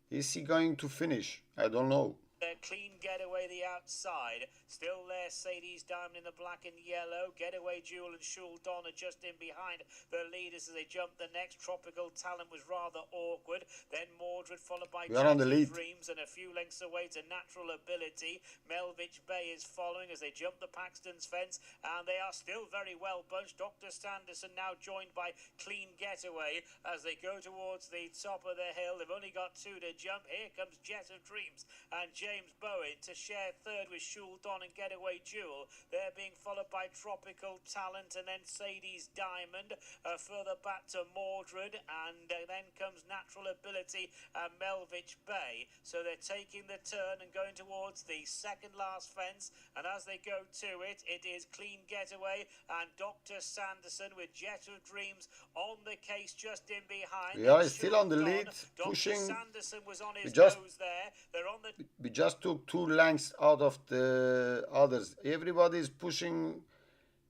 Is he going to finish? I don't know. Clean Getaway the outside. Still there, Sadie's Diamond in the black and yellow. Getaway Jewel and Shul Don are just in behind the leaders as they jump the next. Tropical Talent was rather awkward. Then Mordred followed by We are on the lead. Dreams, and a few lengths away to Natural Ability. Melvich Bay is following as they jump the Paxton's fence, and they are still very well bunched. Dr. Sanderson now joined by Clean Getaway as they go towards the top of the hill. They've only got 2 to jump. Here comes Jet of Dreams and James Bowen to share third with Shul Don and Getaway Jewel. They're being followed by Tropical Talent and then Sadie's Diamond. Further back to Mordred, and then comes Natural Ability and Melvich Bay. So they're taking the turn and going towards the second last fence, and as they go to it, it is Clean Getaway and Dr. Sanderson with Jet of Dreams on the case just in behind. We are still on the lead, pushing. Sanderson was on his just nose there. They're on the We just took 2 lengths out of the others. Everybody's pushing.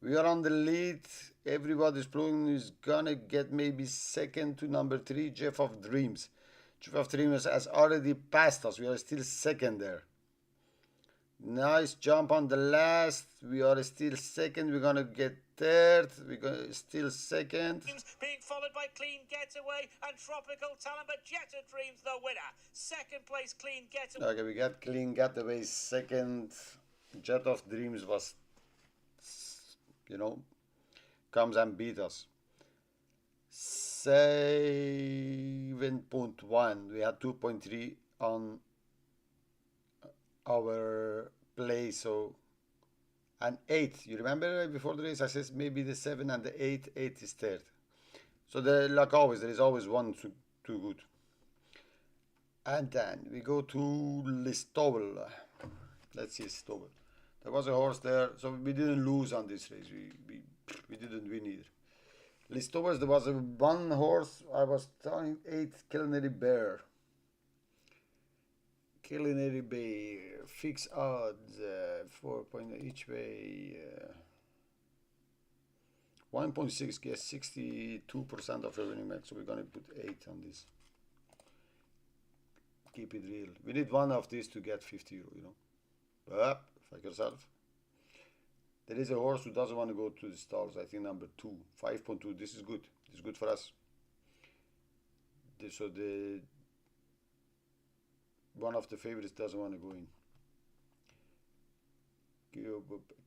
We are on the lead. Everybody's pulling. Is gonna get maybe second to number 3, Jeff of Dreams. Jeff of Dreams has already passed us. We are still second there. Nice jump on the last. We are still second. We're gonna get third. We're gonna still second. being followed by Clean Getaway and Tropical Talent, but Jet of Dreams the winner. Second place, Clean Getaway. Okay, we got Clean Getaway second. Jet of Dreams was, comes and beat us. 7.1. We had 2.3 on our play, so, and 8. You remember before the race I said maybe the 7 and the 8. 8 is third. So like always, there is always one too good. And then we go to Listowel. Let's see Listowel. There was a horse there, so we didn't lose on this race. We didn't win either. Listowel, there was one horse I was telling, 8, Culinary Bear. Culinary Bear, fixed odds, 4 point each way, 1.6 gets 62% of the winning match, so we're gonna put 8 on this. Keep it real. We need one of these to get 50 euro, fuck yourself. There is a horse who doesn't want to go to the stalls. I think number 2, 5.2. This is good. This is good for us. So one of the favorites doesn't want to go in.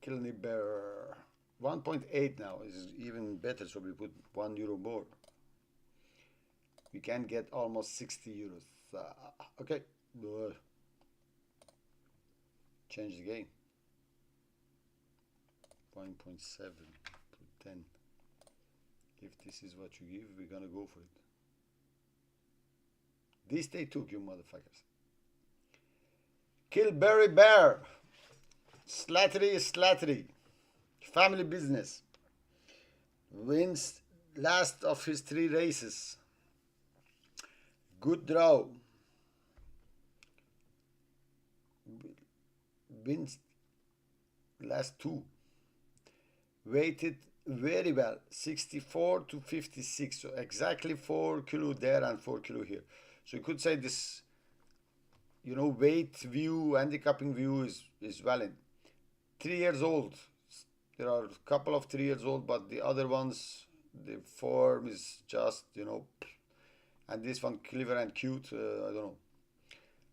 Kilney Bear 1.8 now is even better, so we put €1 more. We can get almost 60 euros. Okay, change the game. 1.7 put 10. If this is what you give, we're gonna go for it. This they took, you motherfuckers. Kilberry Bear. Slattery is Slattery. Family business. Wins last of his 3 races. Good draw. Wins last 2. Weighted very well. 64 to 56. So exactly 4 kilo there and 4 kilo here. So you could say this, weight view, handicapping view is valid. 3 years old. There are a couple of 3 years old, but the other ones, the form is just, and this one clever and cute, I don't know.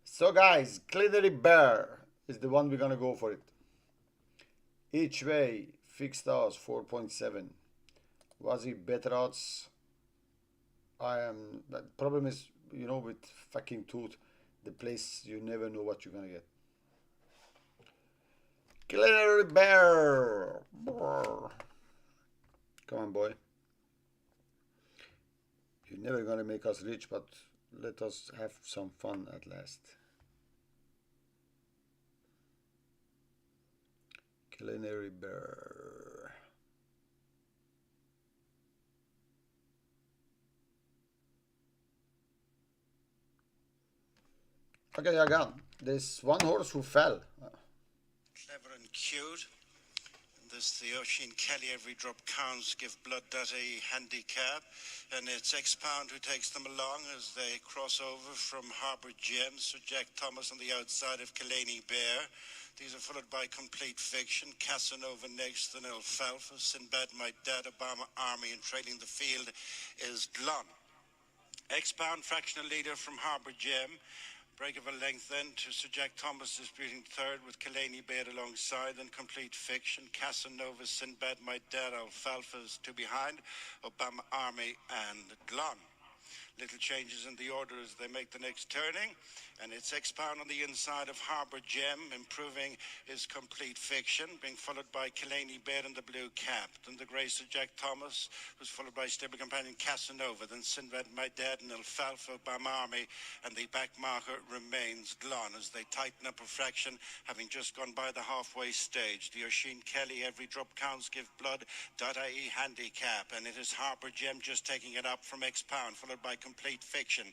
So guys, Culinary Bear is the one we're gonna go for it. Each way, fixed odds 4.7. Was he better odds? The problem is, with fucking Tooth, the place you never know what you're gonna get. Culinary Bear. Come on, boy. You're never gonna make us rich, but let us have some fun at last. Culinary Bear. Okay, again, there's one horse who fell. Clever and cute. And This the Oisin Kelly Every Drop Counts Give Blood.ie handicap, and it's X-Pound who takes them along as they cross over from Harbour Gem. So Jack Thomas on the outside of Killaney Bear. These are followed by Complete Fiction, Casanova next, then Alfalfa, Sinbad My Dad, Obama Army, and trailing the field is Glon. X-Pound fractional leader from Harbour Gem. Break of a length then to Sir Jack Thomas disputing third with Killaney Bear alongside, then Complete Fiction, Casanova, Sinbad My Dad, Alfalfa's two behind, Obama Army and Glon. Little changes in the order as they make the next turning, and it's X-Pound on the inside of Harbour Gem, improving his Complete Fiction, being followed by Killaney Bear in the blue cap. Then the grey Sir Jack Thomas was followed by stable companion Casanova, then Sinbad My Dad and Alfalfa, Obama Army, and the back marker remains Glon as they tighten up a fraction, having just gone by the halfway stage. The Oisin Kelly Every Drop Counts Give Blood.ie handicap, and it is Harbour Gem just taking it up from X-Pound, followed by Complete Fiction.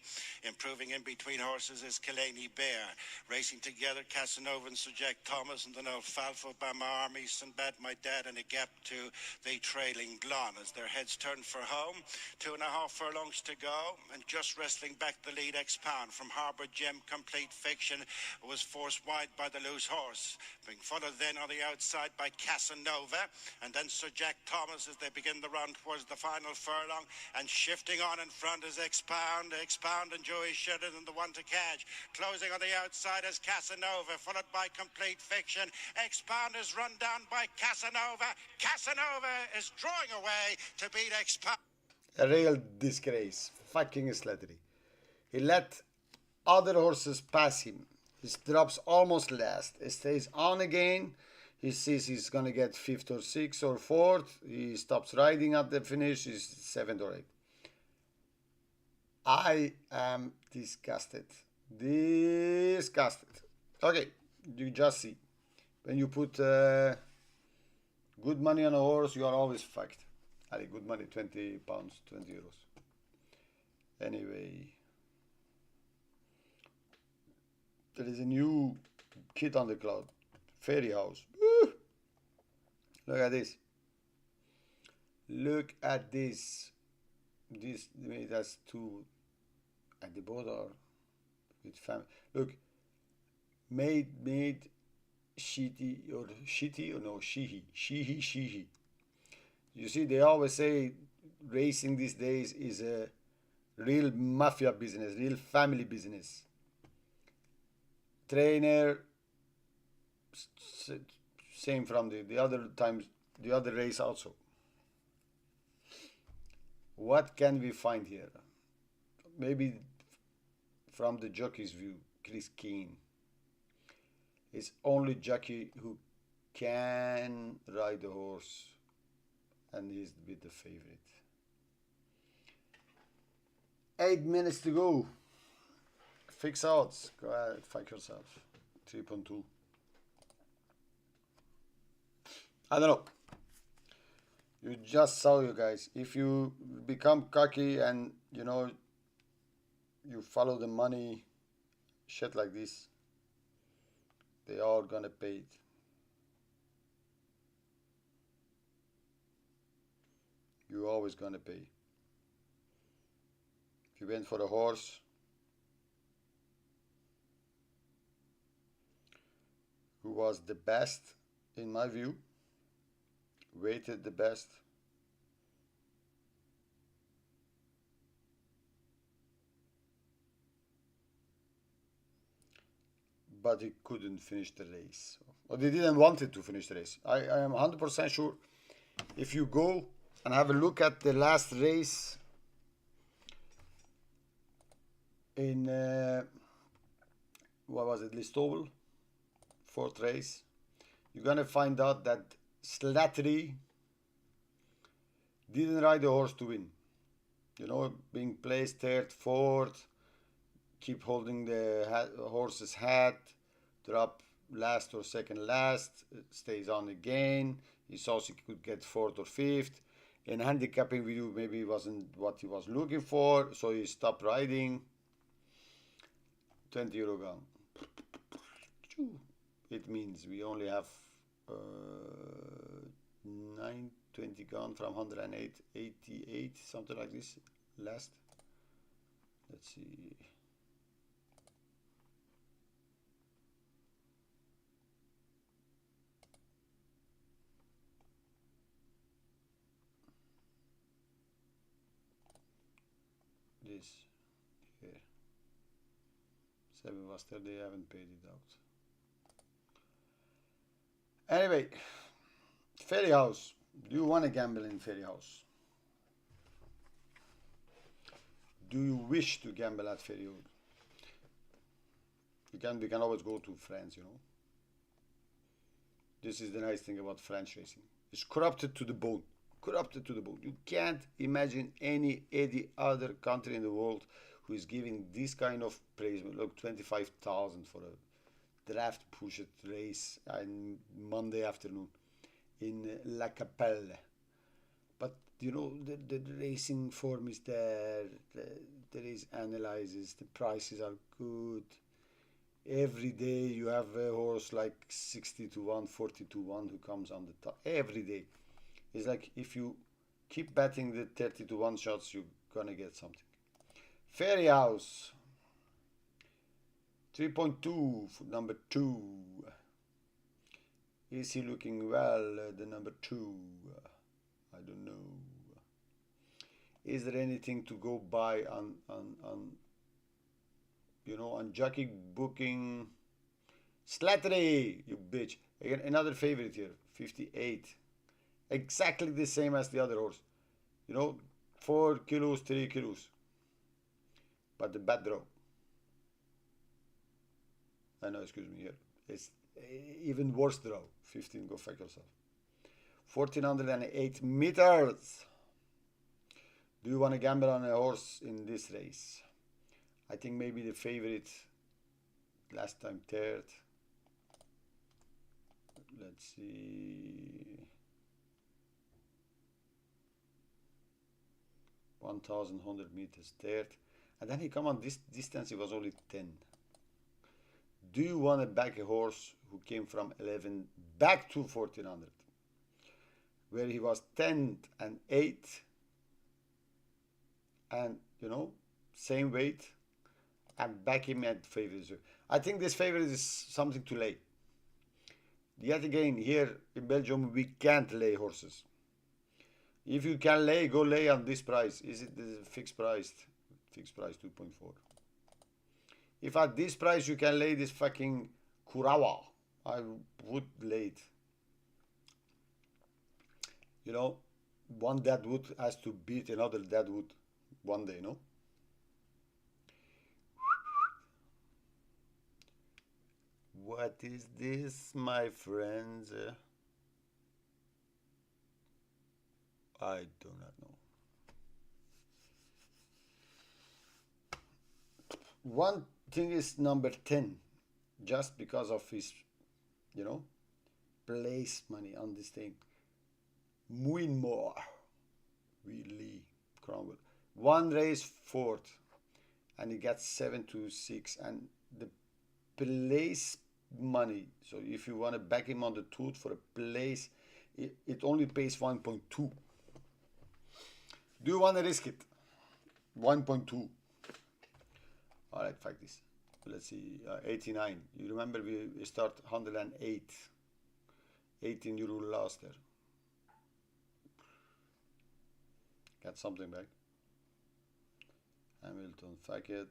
Improving in between horses is Killaney Bear. Racing together, Casanova and Sir Jack Thomas, and then Alfalfa, Obama Army, Sinbad My Dad, and a gap to the trailing Glon as their heads turn for home. 2.5 furlongs to go, and just wrestling back the lead, X-Pound from Harbour Gem. Complete Fiction was forced wide by the loose horse, being followed then on the outside by Casanova, and then Sir Jack Thomas as they begin the run towards the final furlong, and shifting on in front is X-Pound and Joey Sheridan, the one to catch. Closing on the outside is Casanova, followed by Complete Fiction. X-Pound is run down by Casanova. Casanova is drawing away to beat X-Pound. A real disgrace. Fucking slattery. He let other horses pass him. He drops almost last. He stays on again. He sees he's going to get 5th or 6th or 4th. He stops riding at the finish. He's 7th or 8th. I am disgusted. Disgusted. Okay, you just see. When you put good money on a horse, you are always fucked. Good money, 20 pounds, 20 euros. Anyway, there is a new kid on the cloud. Fairy House. Woo! Look at this. Look at this. This that's two at the border with family. Look, made shitty or no shihi. You see, they always say racing these days is a real mafia business, real family business. Trainer, same from the other times, the other race also. What can we find here? Maybe from the jockey's view, Chris Keane is only jockey who can ride a horse, and he's with the favorite. 8 minutes to go. Fix odds. Go ahead, fuck yourself. 3.2. I don't know. You just saw, you guys. If you become cocky and you follow the money, shit like this, they are gonna pay it. You're always gonna pay. If you went for a horse, who was the best in my view, weighted the best, but he couldn't finish the race, or they didn't want it to finish the race. I am 100% sure. If you go and have a look at the last race in what was it, Listowel, 4th race, you're gonna find out that Slattery didn't ride the horse to win. Being placed 3rd, 4th, keep holding the horse's head, drop last or 2nd last, stays on again. He saw he could get 4th or 5th. In handicapping view, maybe it wasn't what he was looking for, so he stopped riding. 20 euro gone. It means we only have 920 gone from 108, 88, something like this. Last, let's see. This here. 7 was there, they haven't paid it out. Anyway, Fairyhouse. Do you want to gamble in Fairyhouse? Do you wish to gamble at Fairyhouse? We can always go to France, you know. This is the nice thing about French racing. It's corrupted to the bone. Corrupted to the bone. You can't imagine any other country in the world who is giving this kind of praise. Look, 25,000 for a draft push race on Monday afternoon in La Capelle. But you know, the racing form is there. There is analysis. The prices are good. Every day you have a horse like 60 to 1, 40 to 1 who comes on the top. Every day. It's like if you keep betting the 30 to 1 shots, you're gonna get something. Fairyhouse 3.2 for number 2. Is he looking well, the number 2? I don't know. Is there anything to go by on you know, on jockey booking? Slattery, you bitch. Again, another favorite here, 58. Exactly the same as the other horse. You know, 4 kilos, 3 kilos. But the bad draw. I know, excuse me here. It's even worse draw. 15, go fuck yourself. 1408 meters. Do you want to gamble on a horse in this race? I think maybe the favorite, last time third. Let's see. 1,100 meters third. And then he come on this distance, he was only 10. Do you want to back a horse who came from 11 back to 1,400? Where he was 10th and 8th. And, you know, same weight. And back him at favorites. I think this favorite is something to lay. Yet again, here in Belgium, we can't lay horses. If you can lay, go lay on this price. Is it the fixed price? Fixed price 2.4. If at this price you can lay this fucking Kurawa, I would lay it. You know, one deadwood has to beat another deadwood one day, no? What is this, my friends? I do not know. One thing is number 10, just because of his, you know, place money on this thing. Muinmore, Willie Cromwell. One race fourth, and he gets 7 to 6, and the place money. So if you want to back him on the tooth for a place, it only pays 1.2. Do you want to risk it? 1.2. All right, fuck this. Let's see, 89. You remember we start 108. 18 euro last there. Got something back. Hamilton, fuck it.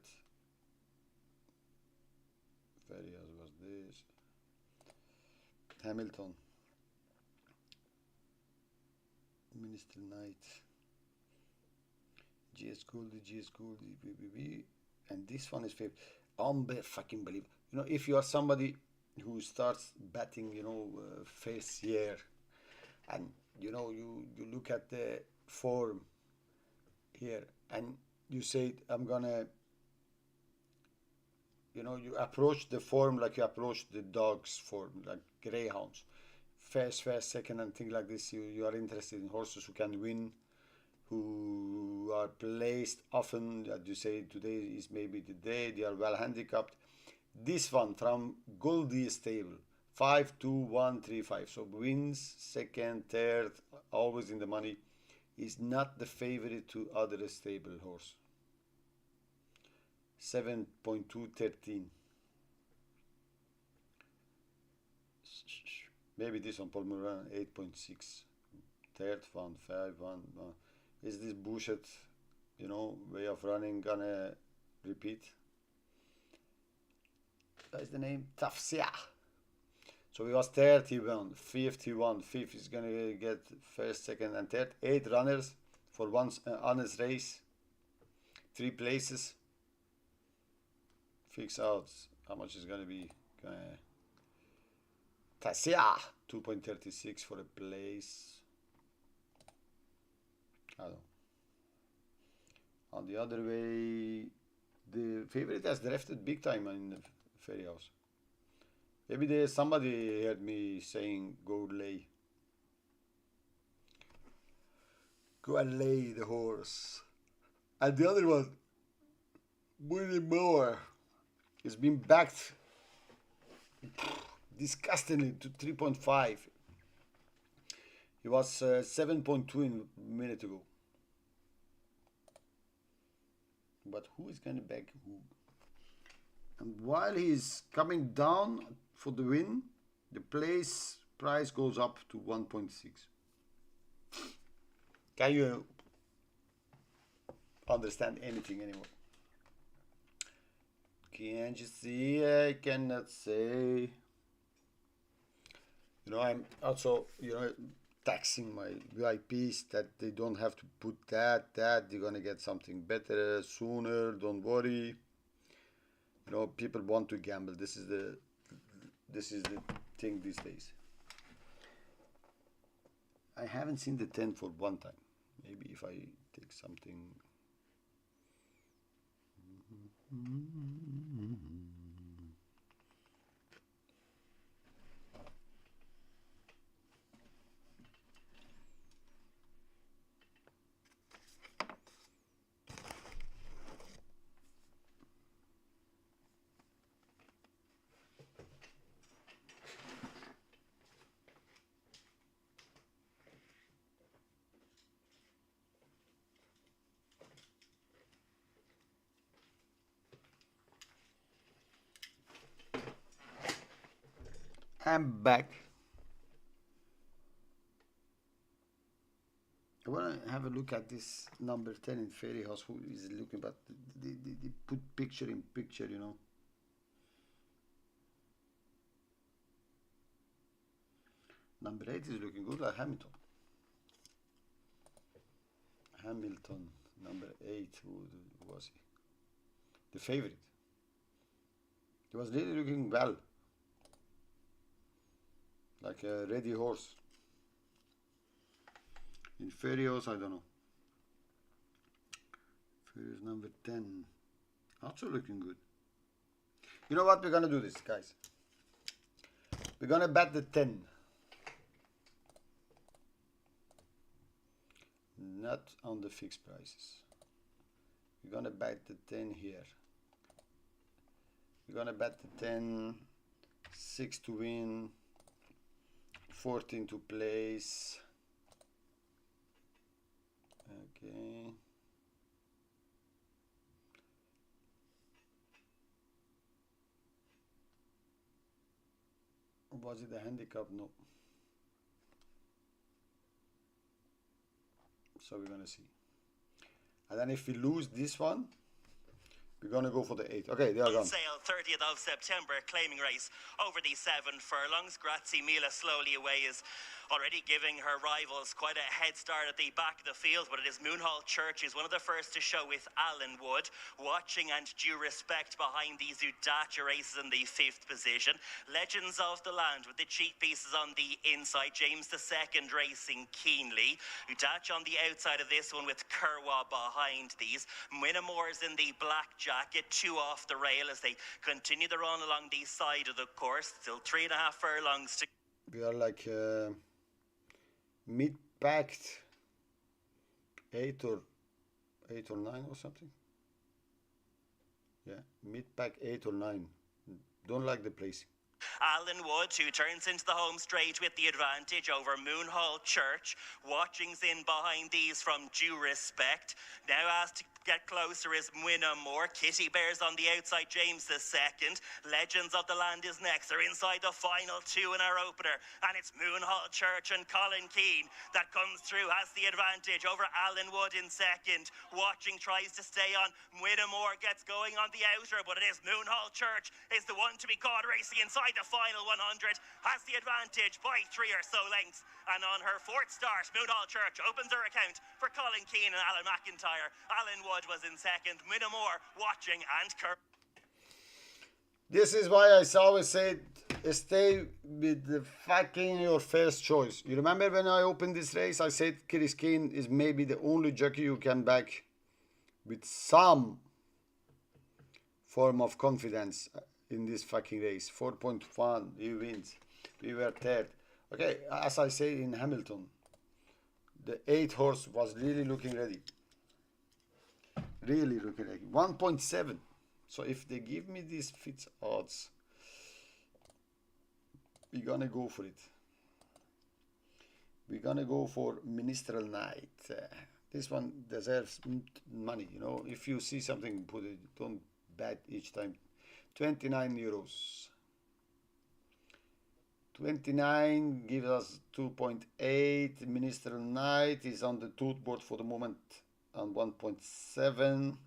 Fairyhouse was this. Hamilton. Minister Knight. GS Goldie, BBB. And this one is favorite. Fucking believe. You know, if you are somebody who starts betting, you know, first year, and you know, you look at the form here, and you say, I'm gonna, you know, you approach the form like you approach the dogs form, like greyhounds. First, second, and things like this. You are interested in horses who can win, who are placed often, as you say, today is maybe the day, they are well handicapped. This one from Goldie Stable, 5, 2, 1, 3, 5. So wins, second, third, always in the money. Is not the favorite to other stable horse. 7.213. Maybe this one, Palmeiras, 8.6. Third one, 5, 1. Is this bullshit, you know, way of running gonna repeat? What is the name? Tafsia. So he was third, he won. Fifth, he won. Fifth is gonna get first, second, and third. 8 runners for one honest race. 3 places. Fix out how much is gonna be. Tassia, 2.36 for a place. I don't know. On the other way, the favorite has drafted big time in the Ferry House. Maybe somebody heard me saying go lay. Go and lay the horse. And the other one, Willie Moore, has been backed disgustingly to 3.5. He was 7.2 a minute ago. But who is going to back who? And while he's coming down for the win, the price goes up to 1.6. Can you understand anything anymore? Can't you see? I cannot say. You know, I'm also, you know, taxing my VIPs that they don't have to put that. They're gonna get something better sooner. Don't worry. You know, people want to gamble. This is the thing these days. I haven't seen the 10 for one time. Maybe if I take something. I'm back. I want to have a look at this number 10 in Ferry House. Who is looking, but they put picture in picture, you know. Number 8 is looking good, like Hamilton. Hamilton, number 8. Who was he? The favorite. He was really looking well. Like a ready horse. In Ferios, I don't know. Ferios number 10. Also looking good. You know what? We're gonna do this, guys. We're gonna bet the 10. Not on the fixed prices. We're gonna bet the 10 here. We're gonna bet the 10. 6 to win. 14 to place. Okay. Was it a handicap? No. So we're gonna see. And then if we lose this one, we're gonna go for the 8. Okay, they are gone. Sale 30th of September, claiming race over the 7 furlongs. Grazie Mila slowly away is already giving her rivals quite a head start at the back of the field, but it is Moonhall Church who's one of the first to show with Alan Wood. Watching and due respect behind these Udacha races in the 5th position. Legends of the Land with the cheek pieces on the inside. James II racing keenly. Udacha on the outside of this one with Kerwa behind these. Winnamore's in the black jacket, 2 off the rail as they continue the run along the side of the course. Still 3.5 furlongs to. We are like mid-packed 8 or 9 or something. Yeah, mid-pack 8 or 9. Don't like the placing. Alan Wood, who turns into the home straight with the advantage over Moonhall Church. Watching's in behind these from due respect. Now asked to get closer is Moore. Kitty Bears on the outside, James II. Legends of the Land is next. They're inside the final two in our opener. And it's Moonhall Church and Colin Keane that comes through, has the advantage over Alan Wood in second. Watching tries to stay on. Moore gets going on the outer, but it is Moonhall Church is the one to be caught racing inside the final 100. Has the advantage by 3 or so lengths. And on her fourth start, Moonhall Church opens her account for Colin Keane and Alan McIntyre. Alan Wood was in second. Moore watching and This is why I always say stay with the fucking your first choice. You remember when I opened this race, I said Chris Keane is maybe the only jockey you can back with some form of confidence in this fucking race. 4.1, he wins. We were third. Okay, as I say in Hamilton, the 8 horse was really looking ready. Really looking ready. 1.7. So if they give me these fits odds, we're gonna go for it. We're gonna go for Ministerial Night. This one deserves money, you know. If you see something, put it. Don't bet each time. 29 euros. 29 gives us 2.8. Ministerial Night is on the tooth board for the moment on 1.7.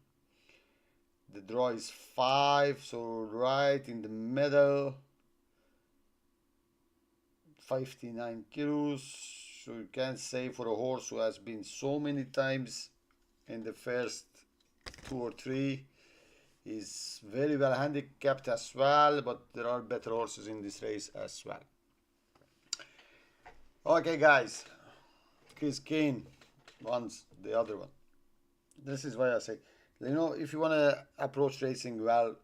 The draw is 5, so right in the middle. 59 kilos. So you can say for a horse who has been so many times in the first 2 or 3, is very well handicapped as well, but there are better horses in this race as well. Okay, guys, Chris Keane wants the other one. This is why I say, you know, if you want to approach racing well,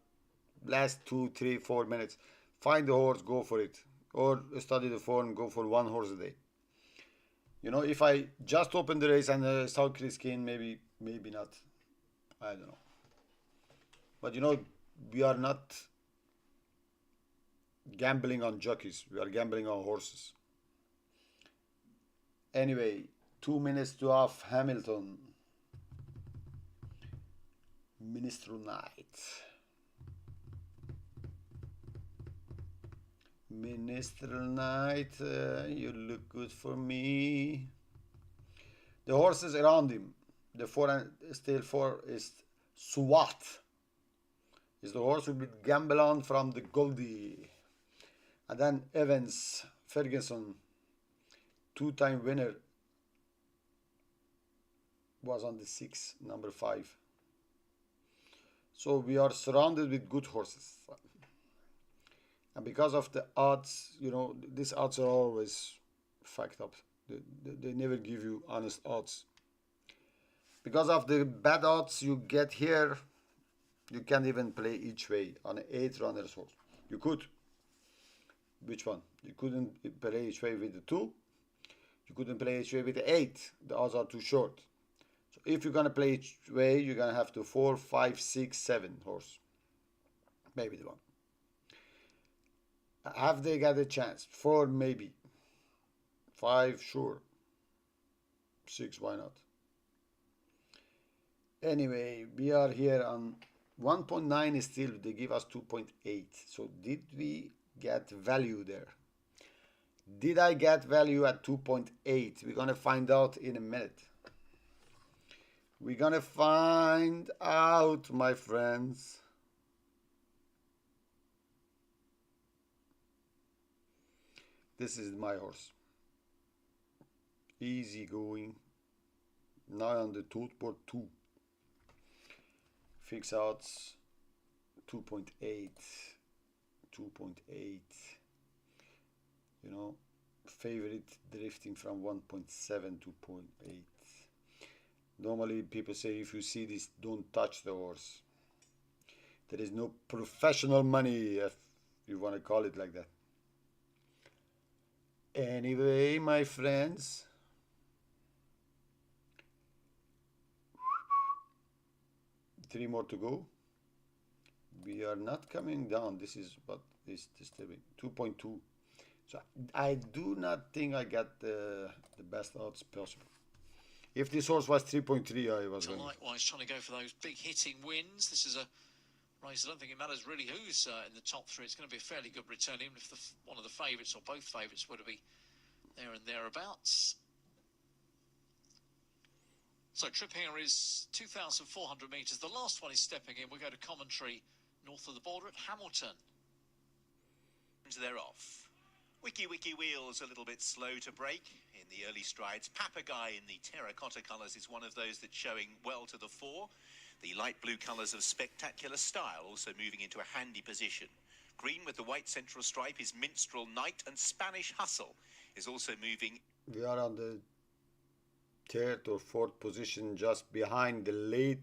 last 2, 3, 4 minutes, find the horse, go for it, or study the form, go for 1 horse a day. You know, if I just open the race and saw Chris Keane, maybe not. I don't know. But you know, we are not gambling on jockeys. We are gambling on horses. Anyway, 2 minutes to off Hamilton. Ministerial Night. Ministerial Night, you look good for me. The horses around him. The 4 and still 4 is SWAT. Is the horse who will gamble on from the Goldie. And then Evans, Ferguson, 2-time winner, was on the 6, number 5. So we are surrounded with good horses. And because of the odds, you know, these odds are always fucked up. They never give you honest odds. Because of the bad odds you get here, you can't even play each way on an 8 runners horse. You could. Which one? You couldn't play each way with the 2. You couldn't play each way with the 8. The odds are too short. So if you're going to play each way, you're going to have to 4, 5, 6, 7 horse. Maybe the 1. Have they got a chance? 4, maybe. 5, sure. 6, why not? Anyway, we are here on 1.9 is still, they give us 2.8. So did we get value there? Did I get value at 2.8? We're going to find out in a minute. We're going to find out, my friends. This is my horse. Easy going. Now on the tooth board 2. Fix odds 2.8. 2.8. You know, favorite drifting from 1.7 to 0.8. Normally people say if you see this, don't touch the horse. There is no professional money, if you want to call it like that. Anyway, my friends, three more to go. We are not coming down. This is what is disturbing. 2.2. So I do not think I got the best odds possible. If this horse was 3.3, I was So going. likewise, trying to go for those big hitting wins. This is a race. I don't think it matters really who's in the top three. It's going to be a fairly good return, even if one of the favourites or both favourites were to be there and thereabouts. So trip here is 2,400 metres. The last one is stepping in. We go to commentary north of the border at Hamilton. They're off. Wiki Wiki Wheels a little bit slow to break in the early strides. Papagai in the terracotta colours is one of those that's showing well to the fore. The light blue colours of Spectacular Style also moving into a handy position. Green with the white central stripe is Minstrel Knight, and Spanish Hustle is also moving. We are on the third or fourth position, just behind the lead.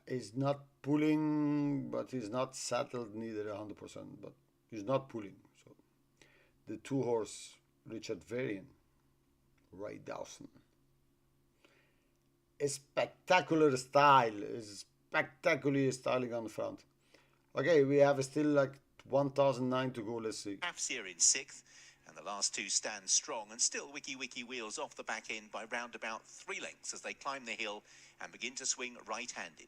He's not pulling, but he's not settled neither 100%, but he's not pulling. So the two horse Richard Varian, Ray Dawson. A spectacular style, is spectacularly styling on the front. Okay, we have still like 1,009 to go. Let's see. Hafsir in 6th, and the last two stand strong, and still Wiki Wiki Wheels off the back end by round about 3 lengths as they climb the hill and begin to swing right-handed.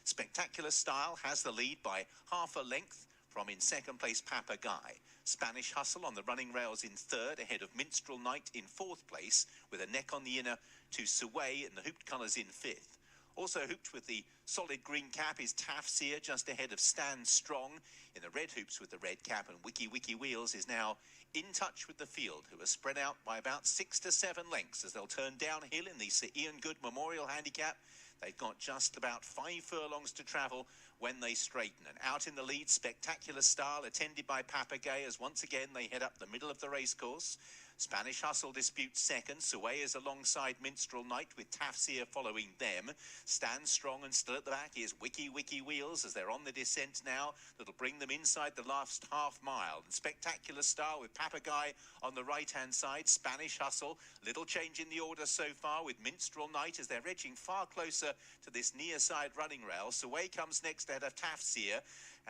Spectacular Style has the lead by half a length from in second place Papagai. Spanish Hustle on the running rails in third, ahead of Minstrel Knight in fourth place, with a neck on the inner to Sway and the hooped colours in fifth. Also hooped with the solid green cap is Tafsir, just ahead of Stand Strong in the red hoops with the red cap, and Wiki Wiki Wheels is now in touch with the field, who are spread out by about 6 to 7 lengths as they'll turn downhill in the Sir Ian Good Memorial Handicap. They've got just about 5 furlongs to travel when they straighten. And out in the lead, Spectacular Style, attended by Papagai, as once again they head up the middle of the racecourse. Spanish Hustle disputes second. Sway is alongside Minstrel Knight, with Tafsir following them. Stand Strong, and still at the back is Wiki Wiki Wheels as they're on the descent now. That'll bring them inside the last half mile. And Spectacular Style with Papagai on the right-hand side. Spanish Hustle, little change in the order so far, with Minstrel Knight as they're edging far closer to this near side running rail. Sway comes next ahead of Tafsir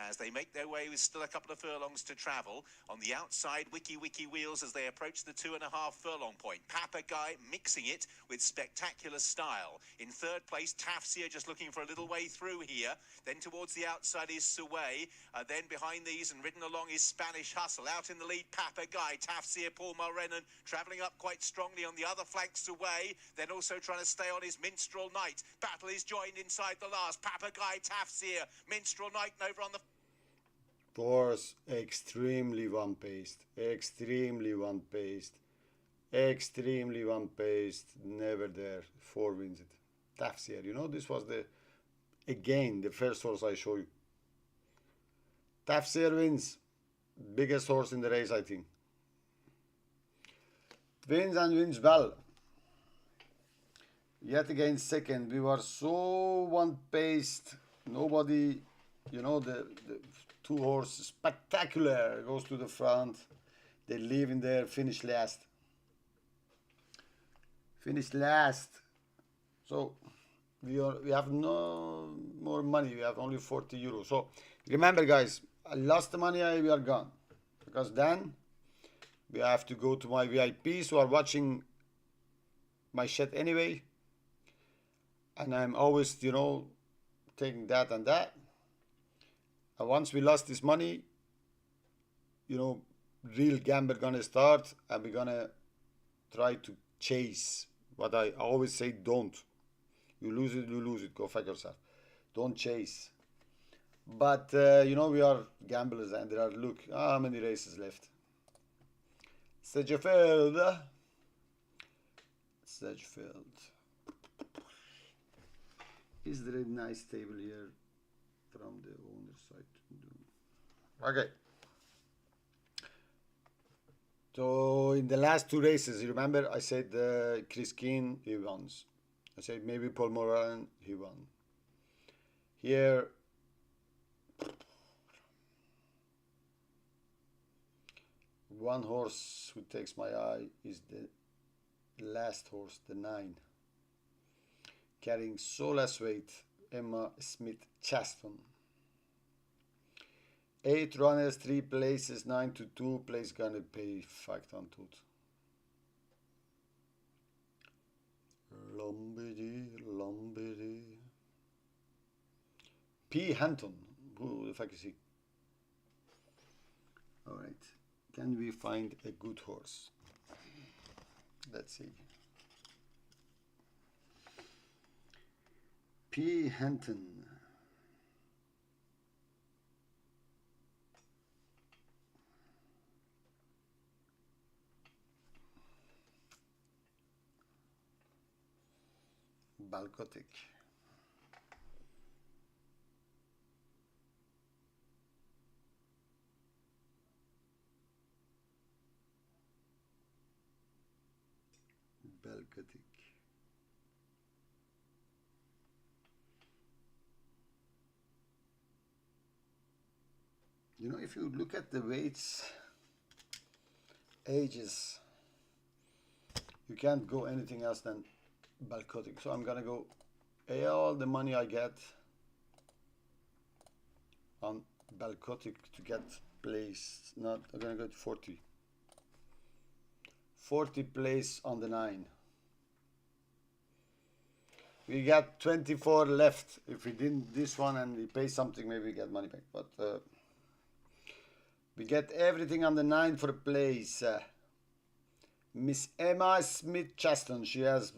as they make their way with still a couple of furlongs to travel. On the outside, Wiki Wiki Wheels as they approach the 2.5 furlong point. Papagai mixing it with Spectacular Style. In third place, Tafsir just looking for a little way through here. Then towards the outside is Sway. Then behind these and ridden along is Spanish Hustle. Out in the lead, Papagai. Tafsir, Paul Mulrennan travelling up quite strongly on the other flank, Sway. Then also trying to stay on is Minstrel Knight. Battle is joined inside the last. Papagai, Tafsir, Minstrel Knight over on the Horse extremely one-paced, extremely one-paced, extremely one-paced, never there, 4 wins it. Tafsir, you know, this was the first horse I show you. Tafsir wins, biggest horse in the race, I think. Wins and wins well. Yet again second, we were so one-paced, nobody, you know, the 2 horses, Spectacular goes to the front. They leave in there, finish last. Finish last. So we have no more money. We have only 40 euros. So remember, guys, I lost the money. We are gone, because then we have to go to my VIPs who are watching my shit anyway. And I'm always, you know, taking that and that. And once we lost this money, you know, real gamble gonna start, and we're gonna try to chase. What I always say, don't. You lose it, you lose it. Go fuck yourself. Don't chase. But, you know, we are gamblers, and there are, look, how many races left. Sedgefield. Is there a nice table here from the owner's side? Okay. So in the last 2 races, you remember I said Chris Keane, he wins. I said maybe Paul Moran, he won. Here, one horse who takes my eye is the last horse, the 9. Carrying so less weight, Emma Smith Chaston. 8 runners, 3 places, 9 to 2 place gonna pay fact on tooth. Lombidi. P. Hanton. Who the fuck is he? Alright. Can we find a good horse? Let's see. P. Hanton. Balcotic. Balcotic. You know, if you look at the weights, ages, you can't go anything else than Balcotic. So I'm gonna go all the money I get on Balcotic to get place. Not, I'm gonna go to 40 place on the 9. We got 24 left. If we didn't this one and we pay something, maybe we get money back. But we get everything on the 9 for a place. Miss Emma Smith-Chaston. She has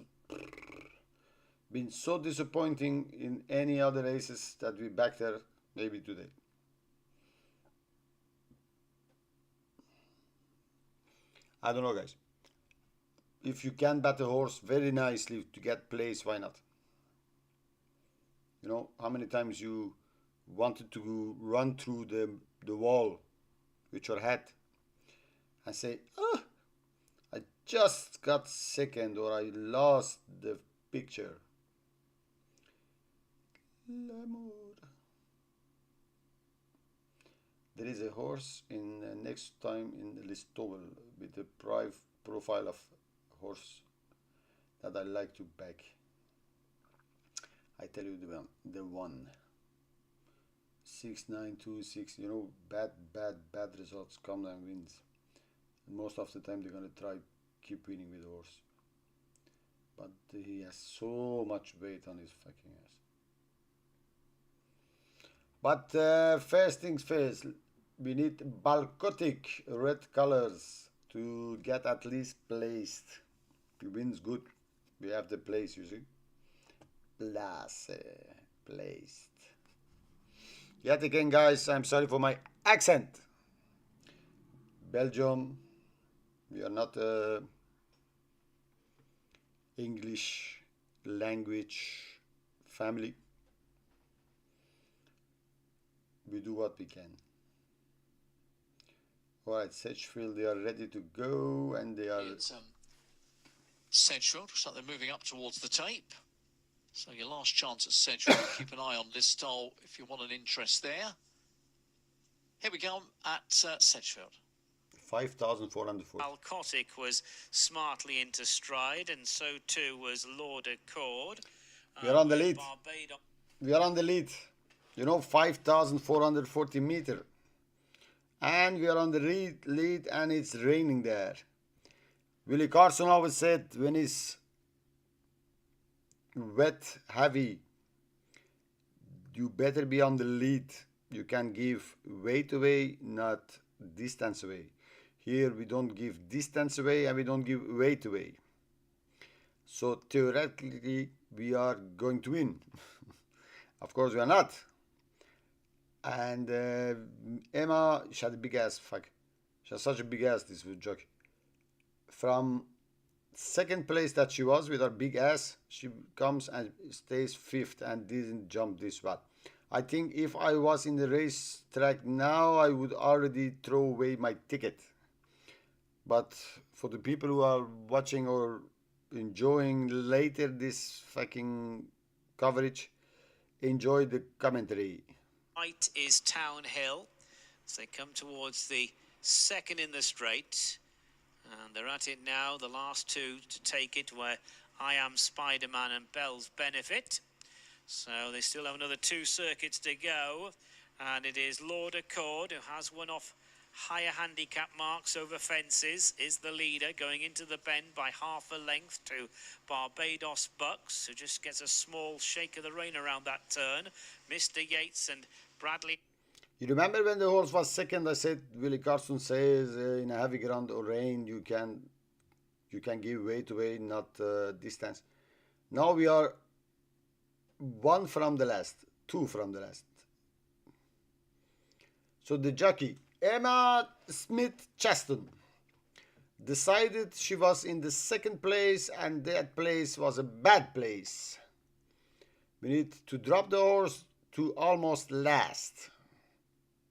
been so disappointing in any other races that we backed her maybe today. I don't know, guys. If you can bet a horse very nicely to get place, why not? You know, how many times you wanted to run through the wall with your head and say, oh, I just got second or I lost the picture. L'amour. There is a horse in next time in the Listowel with a profile of horse that I like to back. I tell you the one. 6, 9, 2, 6. You know, bad results come and wins. And most of the time they're gonna try keep winning with the horse. But he has so much weight on his fucking ass. But first things first, we need Balcotic red colors to get at least placed. If he wins good, we have the place, you see. Placed. Yet again, guys, I'm sorry for my accent. Belgium, we are not English language family. We do what we can. Alright, Sedgefield, they are ready to go and they are... It's Sedgefield, looks like they're moving up towards the tape. So your last chance at Sedgefield, keep an eye on Listowel if you want an interest there. Here we go at Sedgefield. 5,440. Balcotic was smartly into stride, and so too was Lord Accord. We are on the lead. We are on the lead. You know, 5,440 meter. And we are on the lead and it's raining there. Willie Carson always said when it's wet, heavy, you better be on the lead. You can give weight away, not distance away. Here we don't give distance away and we don't give weight away. So theoretically we are going to win. Of course we are not. And Emma, she had a big ass, fuck. She has such a big ass, this jockey. From second place that she was with her big ass, she comes and stays 5th and didn't jump this well. I think if I was in the race track now, I would already throw away my ticket. But for the people who are watching or enjoying later this fucking coverage, enjoy the commentary. Right is Town Hill as they come towards the second in the straight, and they're at it now, the last two to take it, where I Am Spider-Man and Bell's Benefit. So they still have another 2 circuits to go. And it is Lord Accord, who has won off higher handicap marks over fences, is the leader, going into the bend by half a length to Barbados Bucks, who just gets a small shake of the rein around that turn. Mr. Yates and Bradley. You remember when the horse was second, I said Willie Carson says in a heavy ground or rain you can give weight away, not distance. Now we are one from the last, two from the last. So the jockey Emma Smith Chaston decided she was in the second place and that place was a bad place. We need to drop the horse to almost last.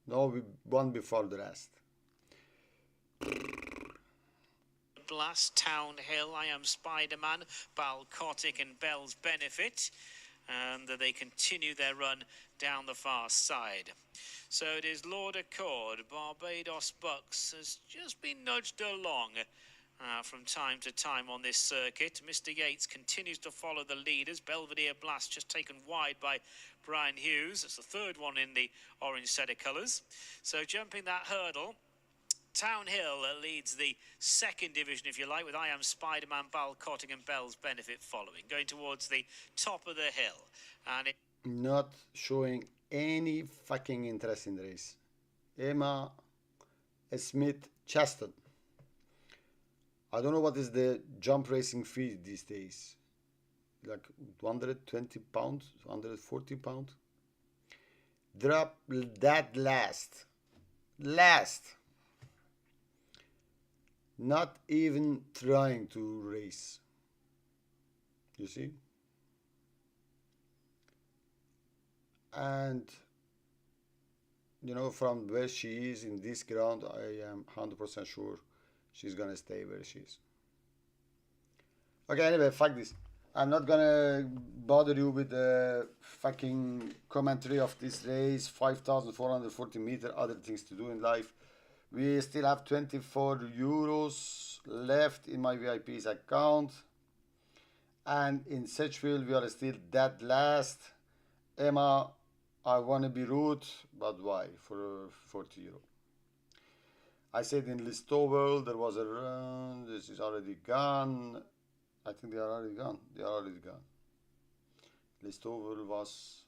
No, we won before the rest. Blast, Town Hill, I Am Spider-Man, Balcotic and Bell's Benefit. And they continue their run down the far side. So it is Lord Accord. Barbados Bucks has just been nudged along from time to time on this circuit. Mr. Yates continues to follow the leaders. Belvedere Blast just taken wide by Brian Hughes. That's the third one in the orange set of colours. So jumping that hurdle, Town Hill leads the second division, if you like, with I Am Spider-Man, Balcotic and Bell's Benefit following. Going towards the top of the hill. And it... Not showing any fucking interest in the race. Emma Smith Chaston. I don't know what is the jump racing fee these days. Like 120 pounds, 140 pounds. Drop that last. Not even trying to race. You see? And you know, from where she is in this ground, I am 100% sure she's gonna stay where she is. Okay, anyway, fuck this. I'm not gonna bother you with the fucking commentary of this race. 5,440 meters, other things to do in life. We still have 24 euros left in my VIP's account. And in Sedgefield, we are still dead last. Emma, I want to be rude, but why? For 40 euro. I said in Listowel, there was a run. This is already gone. I think they are already gone. They are already gone. Listowel was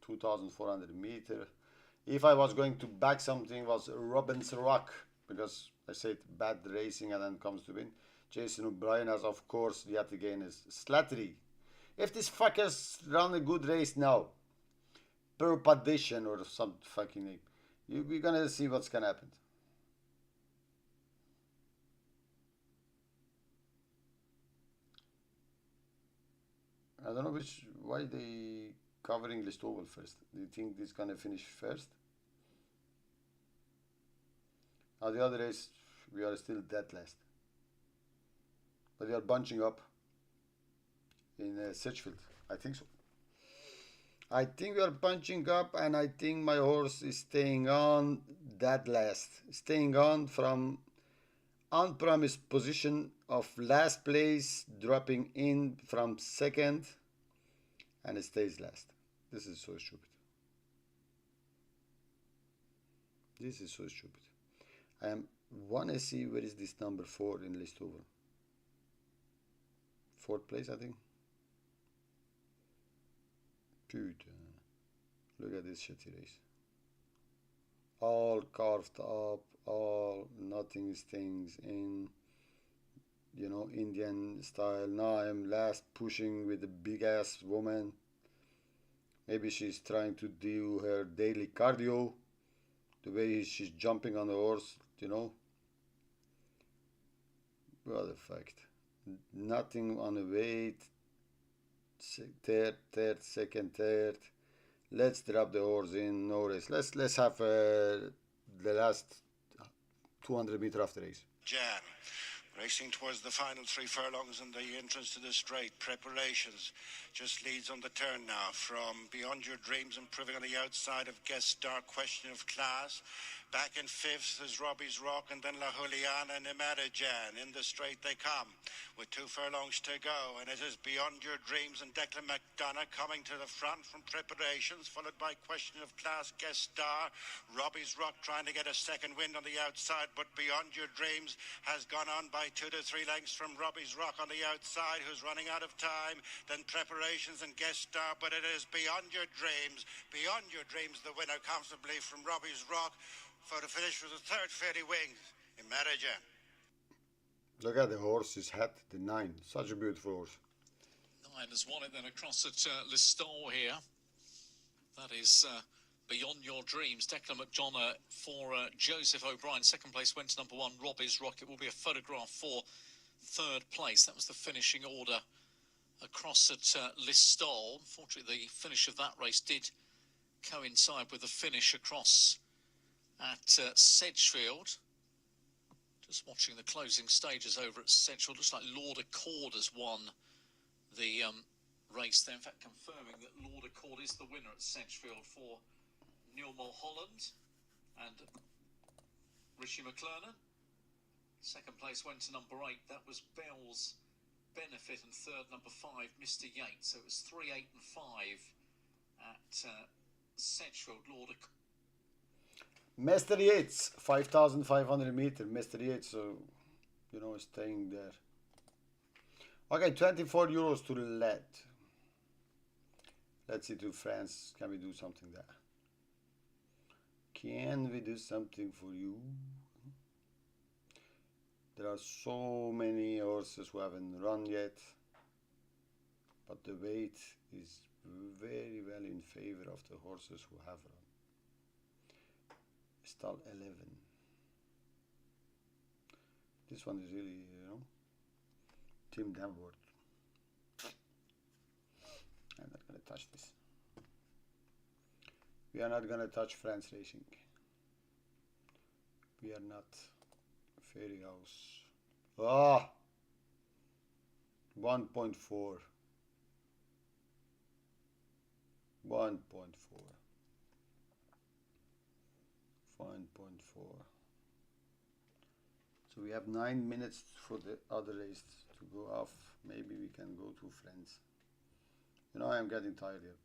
2,400 meters. If I was going to back something, was Robbins Rock, because I said bad racing and then comes to win. Jason O'Brien has, of course, yet again is Slattery. If these fuckers run a good race now, Perpadition or some fucking name, we're gonna see what's gonna happen. I don't know why they covering Listowel first. Do you think this is gonna finish first? Now the other race, we are still dead last. But we are bunching up in Sedgefield. I think so. I think we are bunching up, and I think my horse is staying on dead last. Staying on from unpromised position of last place, dropping in from second, and it stays last. This is so stupid. This is so stupid. I want to see where is this number 4 in Listowel. 4th place, I think. Putain. Look at this shitty race. All carved up, all nothing stings in, you know, Indian style. Now I'm last pushing with a big ass woman. Maybe she's trying to do her daily cardio. The way she's jumping on the horse, you know. What the fact. Nothing on the weight. Third, second, third. Let's drop the horse in, no race. Let's have the last 200 meters after race. Jan, racing towards the final 3 furlongs and the entrance to the straight. Preparations just leads on the turn now from Beyond Your Dreams, improving on the outside of Guest Star, Question of Class. Back in fifth is Robbie's Rock, and then La Juliana and Imadajan. In the straight they come, with 2 furlongs to go, and it is Beyond Your Dreams and Declan McDonough coming to the front from preparations, followed by Question of Class, Guest Star. Robbie's Rock trying to get a second wind on the outside, but Beyond Your Dreams has gone on by 2 to 3 lengths from Robbie's Rock on the outside, who's running out of time. Then Preparations and Guest Star, but it is Beyond Your Dreams. Beyond Your Dreams, the winner comfortably from Robbie's Rock, for the finish with the third 30 wings in Marajan. Look at the horse's head, the 9. Such a beautiful horse. 9 has won it then across at Listowel here. That is Beyond Your Dreams. Declan McDonough for Joseph O'Brien. Second place went to number 1, Robbie's Rock. It will be a photograph for third place. That was the finishing order across at Listowel. Unfortunately, the finish of that race did coincide with the finish across at Sedgefield. Just watching the closing stages over at Sedgefield. Looks like Lord Accord has won the race there. In fact, confirming that Lord Accord is the winner at Sedgefield for Neil Mulholland and Rishi McClernand. Second place went to number 8. That was Bell's Benefit, and third, number 5, Mr. Yates. So it was 3, 8 and 5 at Sedgefield. Lord Accord. Mr. Yates, 5,500 meters. Mr. Yates, so, you know, staying there. Okay, 24 euros to the lead. Let's see to France. Can we do something there? Can we do something for you? There are so many horses who haven't run yet, but the weight is very well in favor of the horses who have run. Stall 11. This one is really, you know, Tim Danworth. I'm not going to touch this. We are not going to touch France Racing. We are not. Fairy House. Ah! 1.4. 1.4. 1.4. So we have 9 minutes for the other race to go off. Maybe we can go to France. You know, I am getting tired here.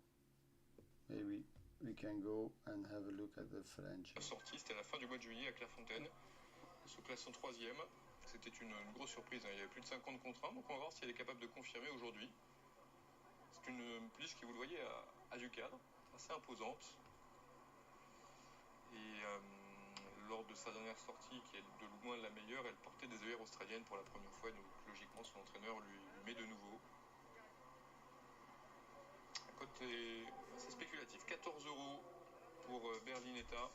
Maybe we can go and have a look at the French. La sortie, c'était à la fin du mois de juillet à Clairefontaine. Elle se classe en 3e. C'était une grosse surprise. Il y avait plus de 50 contre 1. Donc on va voir si elle est capable de confirmer aujourd'hui. C'est une pouliche qui, vous le voyez, a du cadre, assez imposante. Et lors de sa dernière sortie, qui est de loin la meilleure, elle portait des œillères australiennes pour la première fois. Donc logiquement, son entraîneur lui met de nouveau. La cote est assez spéculative. 14 € pour Berlinetta.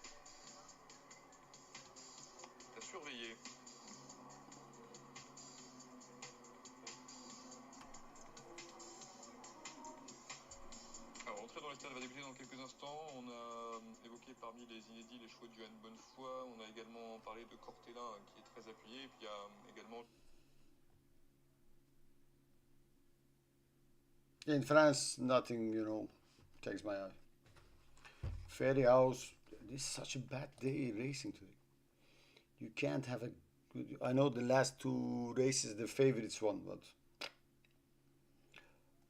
À surveiller. Alors, l'entrée dans les stades va débuter dans quelques instants. On a évoqué parmi les inédits les chevaux de Johan Bonnefoy. On a également parlé de Cortella qui est très appuyé. Et puis il y a également... In France, nothing, you know, takes my eye. Fairy House, this is such a bad day racing today. You can't have a good... I know the last 2 races, the favorites won, but...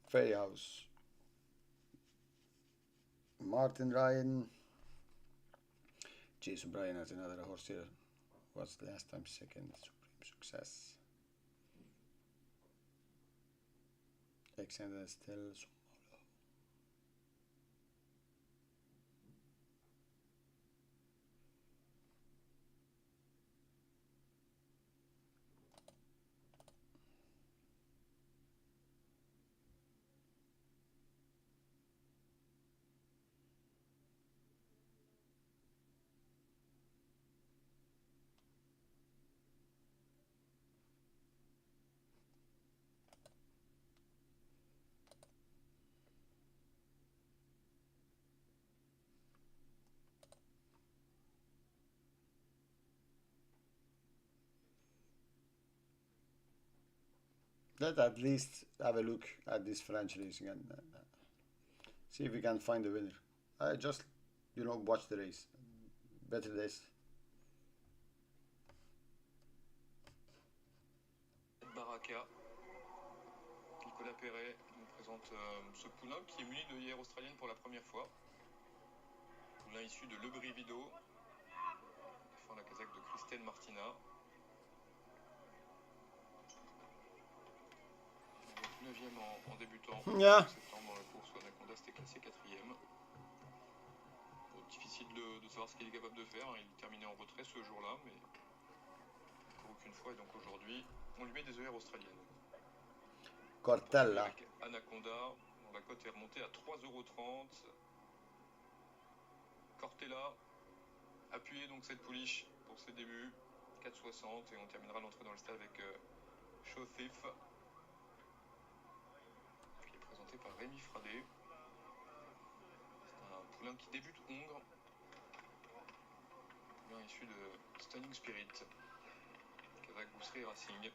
Fairy House. Martin Ryan. Jason Bryan has another horse here. Was last time second. Supreme Success. Alexander Estelle. Let's at least have a look at this French racing and see if we can find the winner. I just, you know, watch the race. Better this Baraka. Nicolas Perret nous présente ce poulain qui est muni de hier australienne pour la première fois. Poulain issu de Le Brivido, défend la casaque de Christelle Martina. 9e en débutant. Yeah. En septembre dans la course où Anaconda s'était classé 4e. Difficile de savoir ce qu'il est capable de faire. Il terminait en retrait ce jour-là, mais encore aucune fois. Et donc aujourd'hui, on lui met des œillères australiennes. Cortella. Avec Anaconda, la cote est remontée à 3,30 €. Cortella, appuyé donc cette pouliche pour ses débuts, 4,60 €. Et on terminera l'entrée dans le stade avec Show Thief, qui est présenté par Rémi Fradet. C'est un poulain qui débute hongre. Poulain issu de Stunning Spirit, Kazakh Gousserie Racing.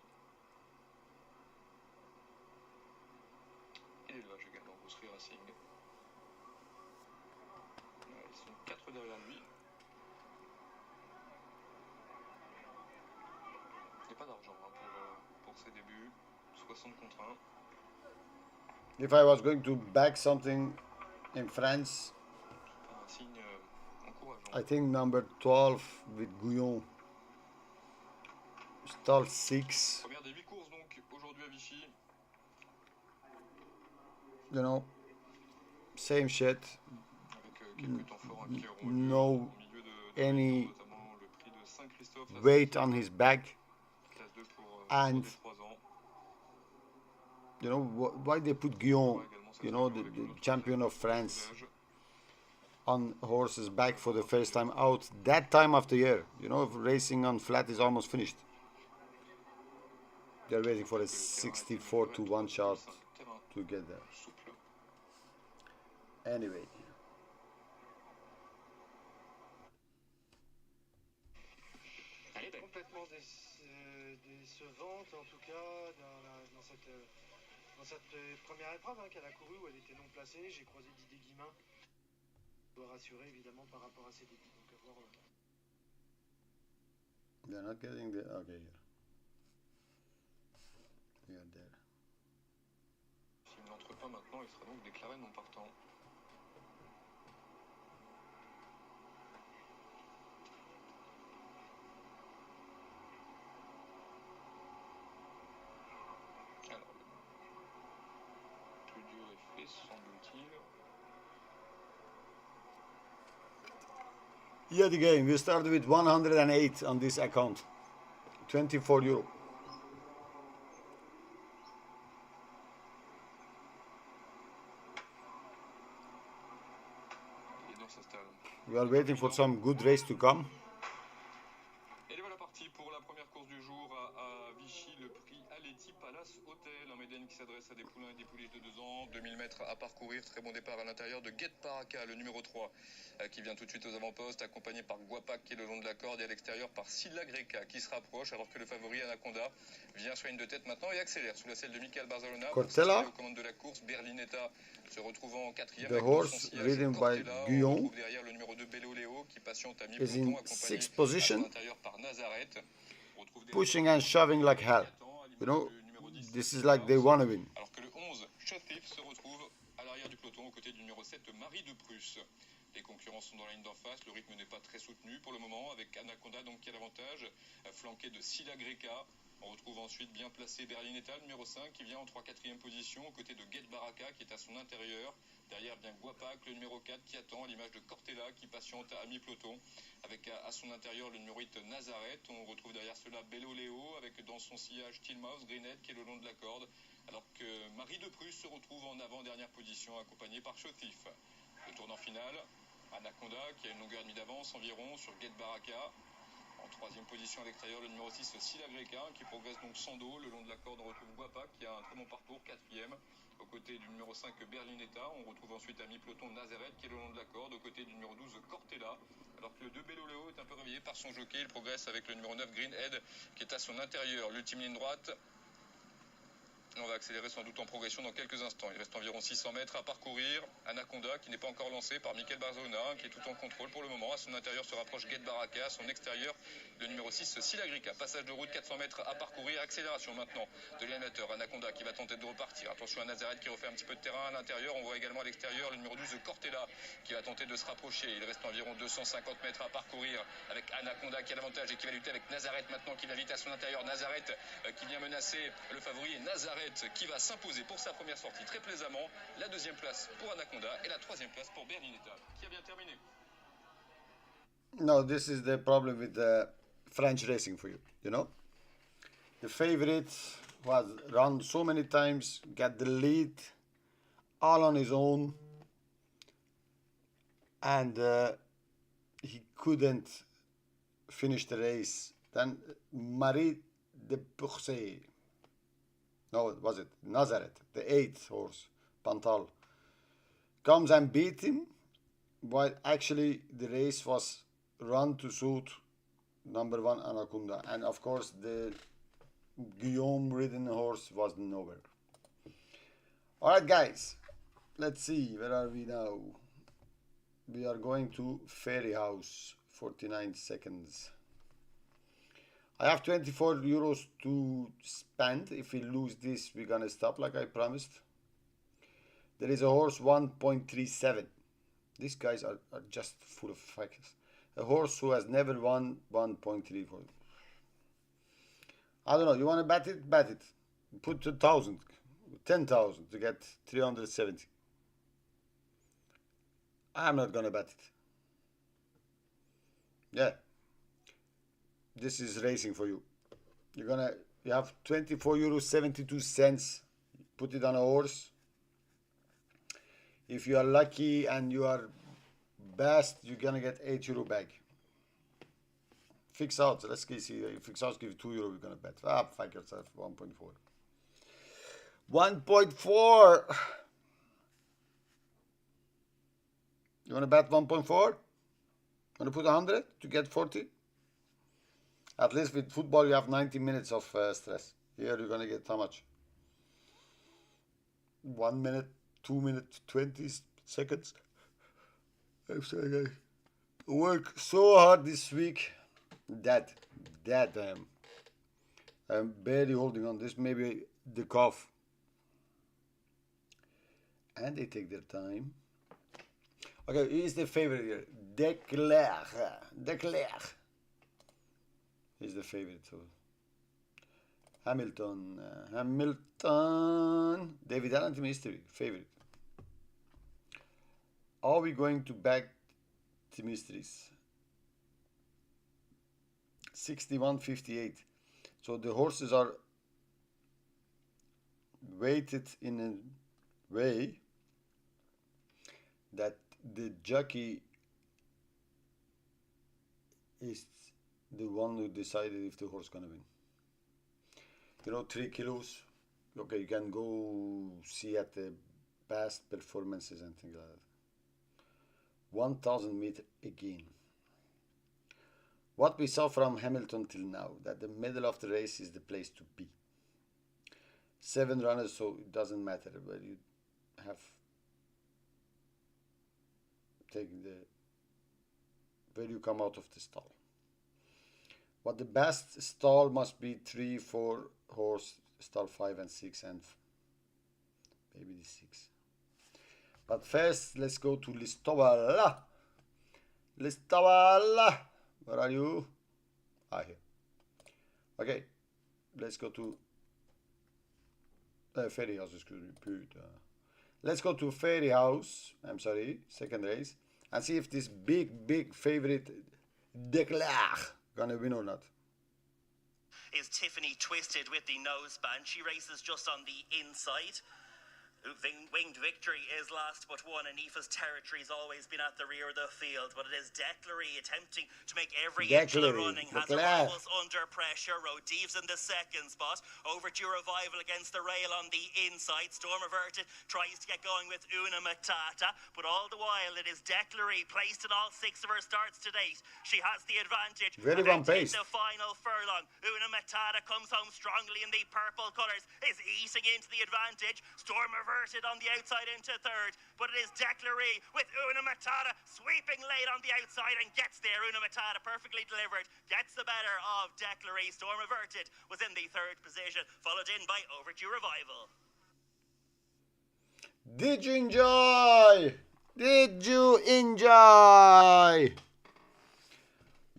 Et l'élevage également, Gousserie Racing. Ils sont 4 derrière lui. Il n'y a pas d'argent pour ses débuts. 60 contre 1. If I was going to back something in France, C'est pas un signe encourageant. I think number 12 with Gouillon. Stall 6. Première des 8 courses donc aujourd'hui à Vichy. You know, same shit. Avec quelques temps forts qui auront lieu No au milieu de any notamment le prix de Saint-Christophe. la weight 5e on his back. classe 2 pour And des 3 ans. you know why they put Guillaume, you know, the champion of France, on horse's back for the first time out that time of the year. You know, if racing on flat is almost finished. They're waiting for a 64 to 1 shot to get there. Souple. Anyway, Complètement décevante en tout cas dans cette première épreuve qu'elle a courue où elle était non placée. J'ai croisé Didier Guimin. Je dois rassurer évidemment par rapport à ses débuts. Donc à voir. they're not getting the okay here. We are there. S'il n'entre pas maintenant, il sera donc déclaré non partant. Alors, plus dur est fait, semble-t-il. Yeah, the game. We started with 108 on this account. 24 euro. Et dans s'installe. We are waiting for some good race to come. Et les voilà partis pour la première course du jour à Vichy, le prix Aletti Palace Hotel, un Méden qui s'adresse à des poulains et des pouliches de 2 ans, 2000 mètres à parcourir, très bon départ à l'intérieur de Get Baraka, le numéro 3, qui vient tout de suite aux avant-postes, accompagné par Guapac qui est le long de la corde et à l'extérieur par Silla Greca qui se rapproche, alors que le favori Anaconda vient sur une de tête maintenant et accélère sous la selle de Michael Barzalona. Cortella. Aux commandes de la course, Berlinetta se retrouvant en 4e. The horse ridden by Guillon On retrouve derrière le numéro 2 Bello Léo qui patiente à is mi-peloton, in accompagné 6th à position, l'intérieur par Nazareth. On retrouve derrière pushing and shoving like hell. You know, this is like they want to win. alors que le 11, Shotif, se retrouve à l'arrière du peloton aux côtés du numéro 7, Marie de Prusse. Les concurrents sont dans la ligne d'en face, le rythme n'est pas très soutenu pour le moment, avec Anaconda donc qui a l'avantage, flanqué de Silla Greca. On retrouve ensuite bien placé Berlinetta, numéro 5, qui vient en 3-4e position, aux côtés de Get Baraka, qui est à son intérieur. Derrière bien Guapac, le numéro 4, qui attend, à l'image de Cortella, qui patiente à mi-peloton, avec à son intérieur le numéro 8, Nazareth. On retrouve derrière cela Bello Léo, avec dans son sillage Tillmouse, Greenhead, qui est le long de la corde, alors que Marie de Prusse se retrouve en avant-dernière position, accompagnée par Shotif. Le tournant final, Anaconda, qui a une longueur et demie d'avance environ sur Get Baraka. En 3e position à l'extérieur, le numéro 6, Silla Greca, qui progresse donc sans dos. Le long de la corde, on retrouve Guapac, qui a un très bon parcours, 4e. Aux côtés du numéro 5, Berlinetta. On retrouve ensuite à mi-peloton Nazareth, qui est le long de la corde. Aux côtés du numéro 12, Cortella. Alors que le 2 Bello Léo est un peu réveillé par son jockey. Il progresse avec le numéro 9, Greenhead, qui est à son intérieur. L'ultime ligne droite On va accélérer sans doute en progression dans quelques instants. Il reste environ 600 mètres à parcourir. Anaconda qui n'est pas encore lancé par Mikel Barzona, qui est tout en contrôle pour le moment. À son intérieur se rapproche Guet Baraka, à son extérieur le numéro 6 Silagrica. Passage de route, 400 mètres à parcourir. Accélération maintenant de l'animateur Anaconda qui va tenter de repartir. Attention à Nazareth qui refait un petit peu de terrain à l'intérieur. On voit également à l'extérieur le numéro 12 Cortella qui va tenter de se rapprocher. Il reste environ 250 mètres à parcourir avec Anaconda qui a l'avantage et qui va lutter avec Nazareth maintenant qui va vite à son intérieur. Nazareth qui vient menacer le favori et Nazareth qui va s'imposer pour sa première sortie très plaisamment. La deuxième place pour Anaconda et la troisième place pour Berlinetta qui a bien terminé. No, this is the problem with the French racing for you, you know. The favorite was run so many times, got the lead all on his own, and he couldn't finish the race. Then Marie de Pourcey, no, was it Nazareth, the 8th horse, Pantal, comes and beat him, while actually the race was run to suit number 1 Anaconda, and of course the Guillaume ridden horse was nowhere. Alright guys, let's see, where are we now? We are going to Fairy House, 49 seconds. I have 24 euros to spend. If we lose this, we're gonna stop like I promised. There is a horse 1.37. These guys are just full of facts. A horse who has never won 1.34. I don't know, you want to bet it? Bet it. Put 2,000, 10,000 to get 370. I'm not gonna bet it. Yeah. This is racing for you. You have 24 euros 72 cents. Put it on a horse. If you are lucky and you are best, you're gonna get 8 euro back. Fix out. Let's see. Fix out give 2 euro. We're gonna bet. Fuck yourself. 1.4. 1.4. You wanna bet 1.4? Wanna put 100 to get 40? At least with football you have 90 minutes of stress. Here you're gonna get how much? 1 minute, 2 minutes, 20 seconds. I'm sorry guys. I work so hard this week that I'm barely holding on. This maybe the cough. And they take their time. Okay, he's the favorite here. Declare. He's the favorite. So Hamilton. David Allen Team History. Favorite. Are we going to back Team Histories? 61.58. So the horses are weighted in a way that the jockey is the one who decided if the horse is gonna win. You know, 3 kilos. Okay, you can go see at the past performances and things like that. 1,000 meter again. What we saw from Hamilton till now, that the middle of the race is the place to be. 7 runners, so it doesn't matter where you have taken where you come out of the stall. But the best stall must be 3, 4 horse, stall 5 and 6 and maybe the 6. But first, let's go to Listowel. Listowel, where are you? Here. Okay, let's go to Fairy House, excuse me, putain. Let's go to Fairy House, I'm sorry, second race, and see if this big favorite Declare gonna win or not. Is Tiffany Twisted with the noseband. She races just on the inside. Winged Victory is last but one, and Aoife's territory's always been at the rear of the field, but it is Declery attempting to make every inch of the running. Has the rivals under pressure. Rodieve's in the second spot. Overdue Revival against the rail on the inside. Storm Averted tries to get going with Una Matata, but all the while it is Declery placed in all 6 of her starts to date. She has the advantage. Very well paced. The final furlong, Una Matata comes home strongly in the purple colours, is easing into the advantage. Storm Averted on the outside into third, but it is Declery with Una Matata sweeping late on the outside and gets there. Una Matata perfectly delivered, gets the better of Declery. Storm Averted was in the third position, followed in by Overdue Revival. Did you enjoy? Did you enjoy?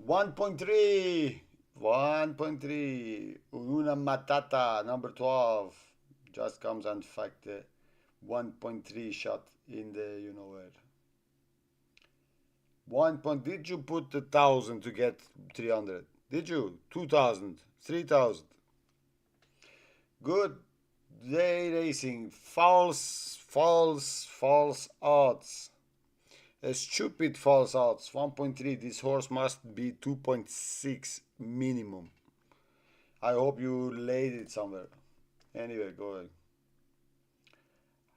1.3. 1.3. Una Matata, number 12. Just comes and fact 1.3 shot in the you know where. 1. Did you put 1,000 to get 300? Did you? 2,000, 3,000. Good day racing. False odds. A stupid false odds. 1.3. This horse must be 2.6 minimum. I hope you laid it somewhere. Anyway, go ahead.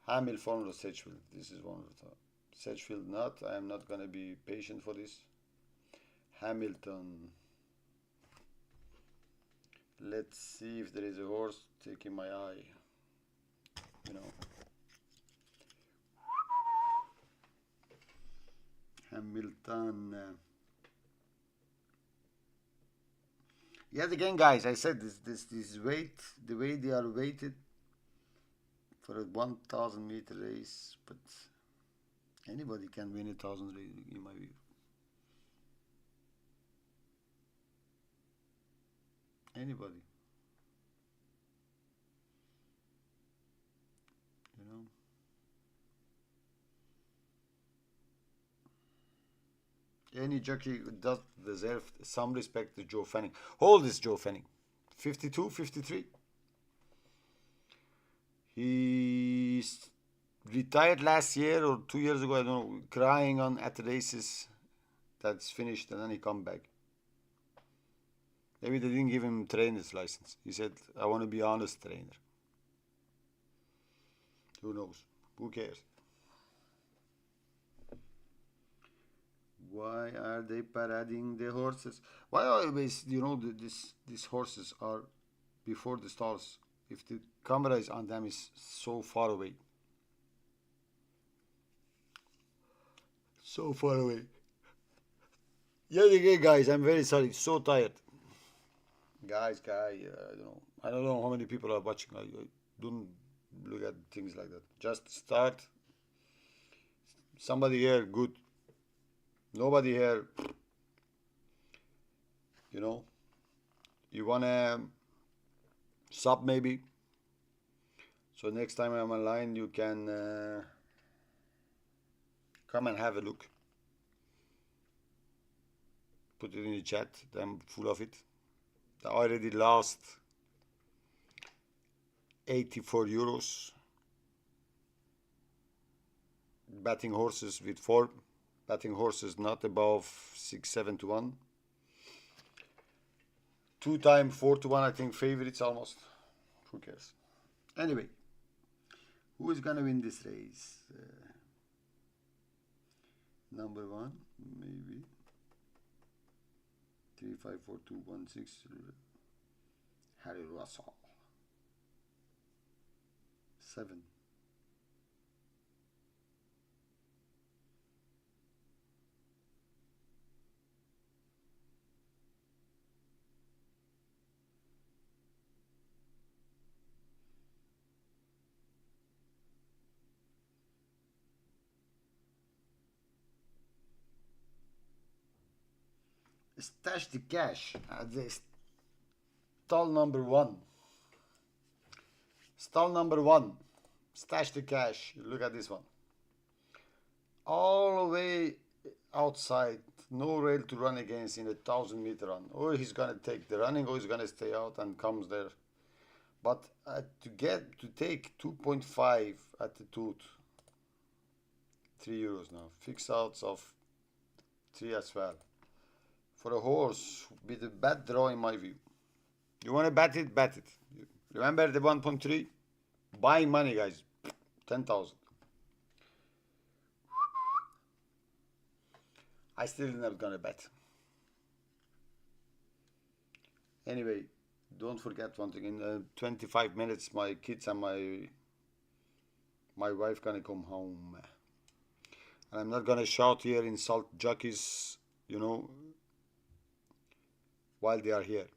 Hamilton or Sedgefield. This is one of the Sedgefield not. I am not gonna be patient for this. Hamilton. Let's see if there is a horse taking my eye. You know. Hamilton. Yet again, guys, I said this weight, the way they are weighted for a 1,000 meter race, but anybody can win 1,000 race in my view. Anybody. You know. Any jockey does deserve some respect to Joe Fanning. How old is Joe Fanning? 52, 53? He retired last year or 2 years ago, I don't know, crying at the races that's finished, and then he come back. Maybe they didn't give him trainer's license. He said, I want to be honest trainer. Who knows? Who cares? Why are they parading the horses? Why always, you know, these horses are before the stalls? If the camera is on them, is so far away. So far away. Yet again, guys, I'm very sorry. So tired. Guys, I don't know how many people are watching. I don't look at things like that. Just start. Somebody here, good. Nobody here. You know. You wanna sub maybe. So next time I'm online, you can come and have a look. Put it in the chat. I'm full of it. I already lost 84 euros betting horses with 4 betting horses not above 6-7 to 1. 2 times 4 to 1, I think favorites almost. Who cares? Anyway, who is gonna win this race? Number 1, maybe. 3, 5, 4, 2, 1, 6. Harry Russell. 7. Stash the cash at the stall number 1. Stall number 1. Stash the cash. Look at this one. All the way outside. No rail to run against in a 1,000 meter run. Or he's gonna take the running, or he's gonna stay out and comes there. But to take 2.5 at the tooth, €3 now. Fix outs of 3 as well. For a horse with a bad draw in my view. You want to bet it? Bet it. Remember the 1.3? Buying money, guys. 10,000. I still not gonna bet. Anyway, don't forget one thing. In 25 minutes, my kids and my wife gonna come home. And I'm not gonna shout here, insult jockeys, you know, while they are here.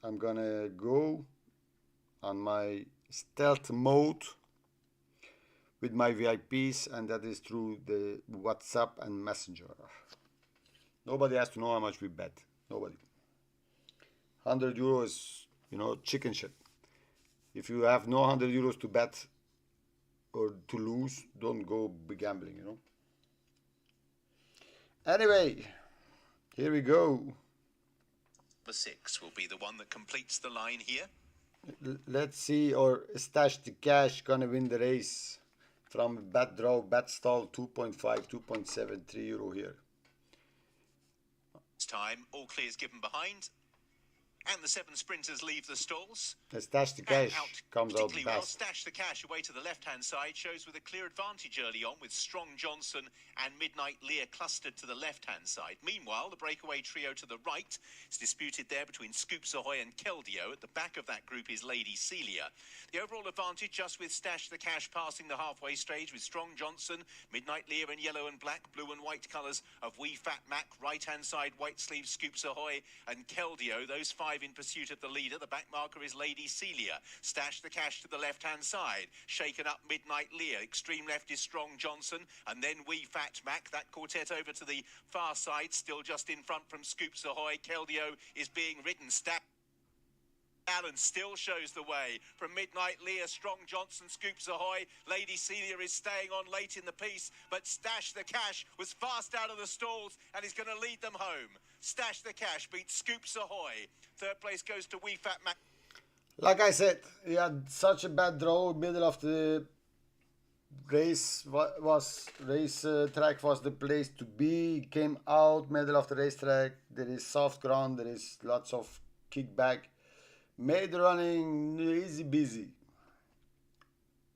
I'm gonna go on my stealth mode with my VIPs, and that is through the WhatsApp and Messenger. Nobody has to know how much we bet. Nobody. €100 is, you know, chicken shit. If you have no €100 to bet or to lose, don't go be gambling, you know. Anyway, here we go. The 6 will be the one that completes the line here. Let's see, or Stash the Cash gonna win the race from bad draw, bad stall, 2.5, 2.7, €3 here. It's time, all clears given behind. And the 7 sprinters leave the stalls. Stash the Cash comes out particularly well. best. Stash the Cash away to the left-hand side shows with a clear advantage early on, with Strong Johnson and Midnight Lear clustered to the left-hand side. Meanwhile, the breakaway trio to the right is disputed there between Scoops Ahoy and Keldio. At the back of that group is Lady Celia. The overall advantage just with Stash the Cash passing the halfway stage, with Strong Johnson, Midnight Lear in yellow and black, blue and white colours of Wee Fat Mac, right-hand side white sleeve Scoops Ahoy and Keldio. Those 5 in pursuit of the leader. The back marker is Lady Celia. Stash the Cash to the left-hand side. Shaken up Midnight Lear. Extreme left is Strong Johnson. And then Wee Fat Mac. That quartet over to the far side. Still just in front from Scoops Ahoy. Keldio is being ridden. Allen still shows the way from Midnight Lear, Strong Johnson, Scoops Ahoy. Lady Celia is staying on late in the piece, but Stash the Cash was fast out of the stalls and is going to lead them home. Stash the Cash beats Scoops Ahoy. Third place goes to Wee Fat Mac. Like I said, he had such a bad draw. Middle of the race track was the place to be. Came out middle of the racetrack. There is soft ground. There is lots of kickback. Made running easy busy.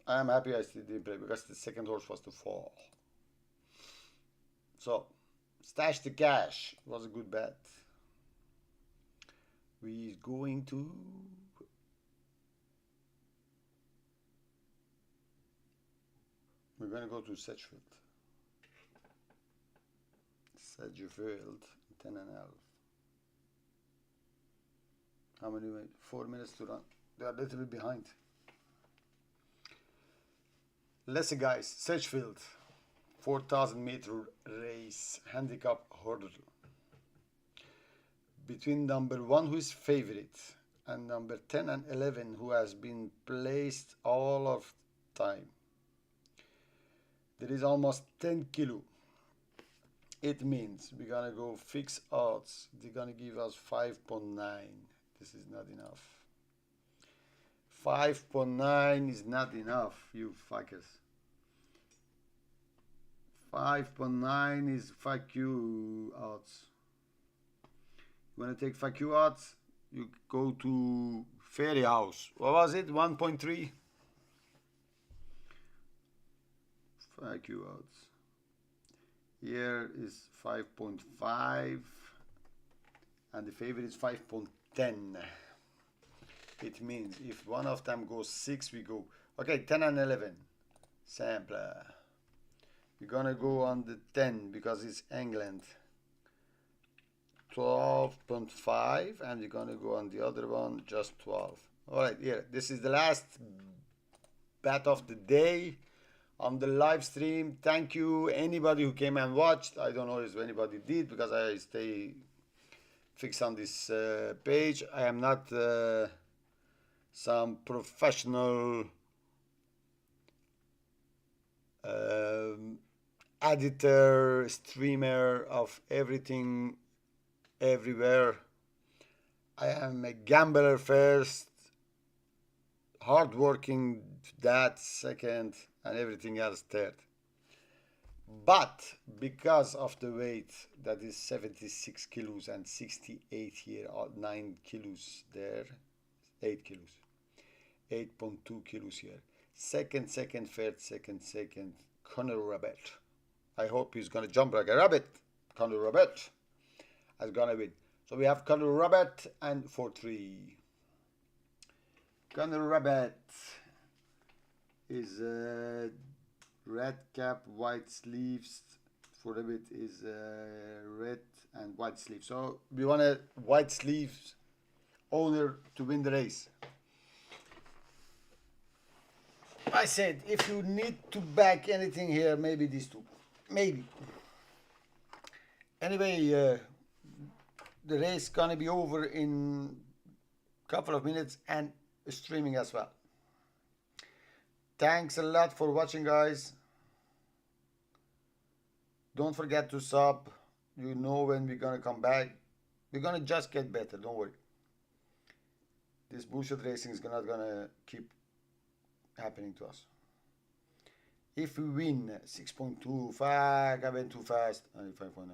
I am happy I still didn't play because the second horse was to fall. So, Stash the Cash was a good bet. We're going to go to Sedgefield. Sedgefield, 10 and 11. How many minutes? 4 minutes to run. They are a little bit behind. Let's see, guys. Sedgefield, 4,000 meter race, handicap hurdle. Between number 1, who is favorite, and number 10 and 11, who has been placed all of time. There is almost 10 kilo. It means we're gonna go fixed odds. They're gonna give us 5.9. This is not enough. 5.9 is not enough, you fuckers. 5.9 is fuck you odds. You want to take fuck you odds? You go to Fairy House. What was it? 1.3? Fuck you odds. Here is 5.5. And the favorite is 5.10. It means if one of them goes 6, we go. Okay, 10 and 11. Sampler. We're gonna go on the 10 because it's England. 12.5, and we're gonna go on the other one, just 12. Alright, here. This is the last bet of the day on the live stream. Thank you, anybody who came and watched. I don't know if anybody did because I stay fixed on this page. I am not some professional editor, streamer of everything, everywhere. I am a gambler first, hard-working dad second, and everything else third. But because of the weight, that is 76 kilos and 68 here, 9 kilos there, 8 kilos, 8.2 kilos here. Second, third, second, Conor Rabbit. I hope he's going to jump like a rabbit. Conor Rabbit is going to win. So we have Conor Rabbit and 4-3. Conor Rabbit is red cap, white sleeves. For Rabbit is red and white sleeves. So we want a white sleeves owner to win the race. I said, if you need to back anything here, maybe these two. Maybe. Anyway, the race gonna be over in a couple of minutes and streaming as well. Thanks a lot for watching, guys. Don't forget to sub. You know when we're gonna come back. We're gonna just get better, don't worry. This bullshit racing is not gonna keep happening to us. If we win 6.2, fuck, I went too fast. 5.9.